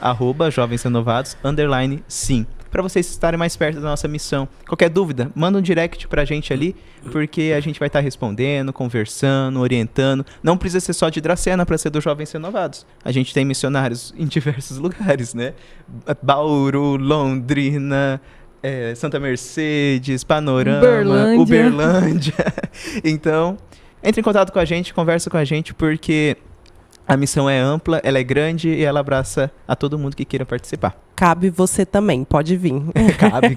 [SPEAKER 2] @jovensrenovados, _sim. Para vocês estarem mais perto da nossa missão. Qualquer dúvida, manda um direct pra gente ali, porque a gente vai estar respondendo, conversando, orientando. Não precisa ser só de Dracena para ser dos Jovens Renovados. A gente tem missionários em diversos lugares, né? Bauru, Londrina, Santa Mercedes, Panorama, Uberlândia. Então, entre em contato com a gente, conversa com a gente, porque a missão é ampla, ela é grande e ela abraça a todo mundo que queira participar.
[SPEAKER 1] Cabe você também, pode vir.
[SPEAKER 2] Cabe.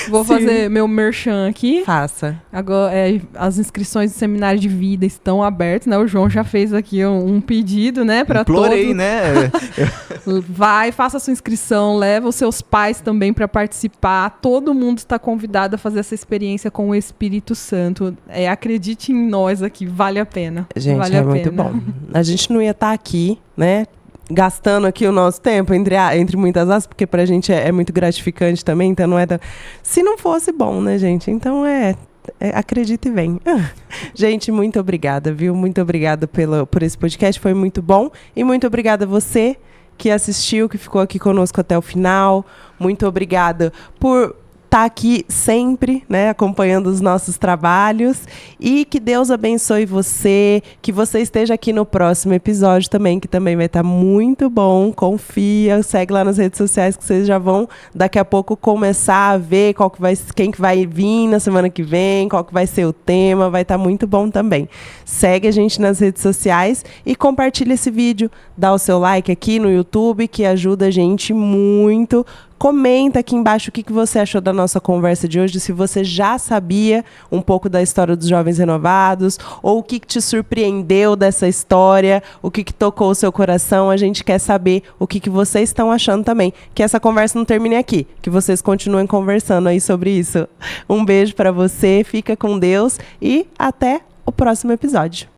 [SPEAKER 3] Vou fazer meu merchan aqui.
[SPEAKER 1] Faça.
[SPEAKER 3] Agora, as inscrições do seminário de vida estão abertas, né? O João já fez aqui um pedido, né? Para todos.
[SPEAKER 2] Implorei, né?
[SPEAKER 3] Vai, faça a sua inscrição, leva os seus pais também para participar. Todo mundo está convidado a fazer essa experiência com o Espírito Santo. Acredite em nós aqui, vale a pena.
[SPEAKER 1] Gente,
[SPEAKER 3] vale a
[SPEAKER 1] muito
[SPEAKER 3] pena.
[SPEAKER 1] bom. A gente não ia estar aqui, né? Gastando aqui o nosso tempo, entre muitas aspas, porque pra gente é muito gratificante também, então não é... Se não fosse bom, né, gente? Então acredita e vem. Gente, muito obrigada, viu? Muito obrigada por esse podcast, foi muito bom. E muito obrigada a você que assistiu, que ficou aqui conosco até o final. Muito obrigada por estar aqui sempre, né, acompanhando os nossos trabalhos, e que Deus abençoe você, que você esteja aqui no próximo episódio também, que também vai estar muito bom. Confia, segue lá nas redes sociais que vocês já vão daqui a pouco começar a ver quem que vai vir na semana que vem, qual que vai ser o tema, vai estar muito bom também. Segue a gente nas redes sociais e compartilha esse vídeo, dá o seu like aqui no YouTube, que ajuda a gente muito. Comenta aqui embaixo o que você achou da nossa conversa de hoje, se você já sabia um pouco da história dos Jovens Renovados, ou o que te surpreendeu dessa história, o que tocou o seu coração. A gente quer saber o que vocês estão achando também. Que essa conversa não termine aqui, que vocês continuem conversando aí sobre isso. Um beijo para você, fica com Deus e até o próximo episódio.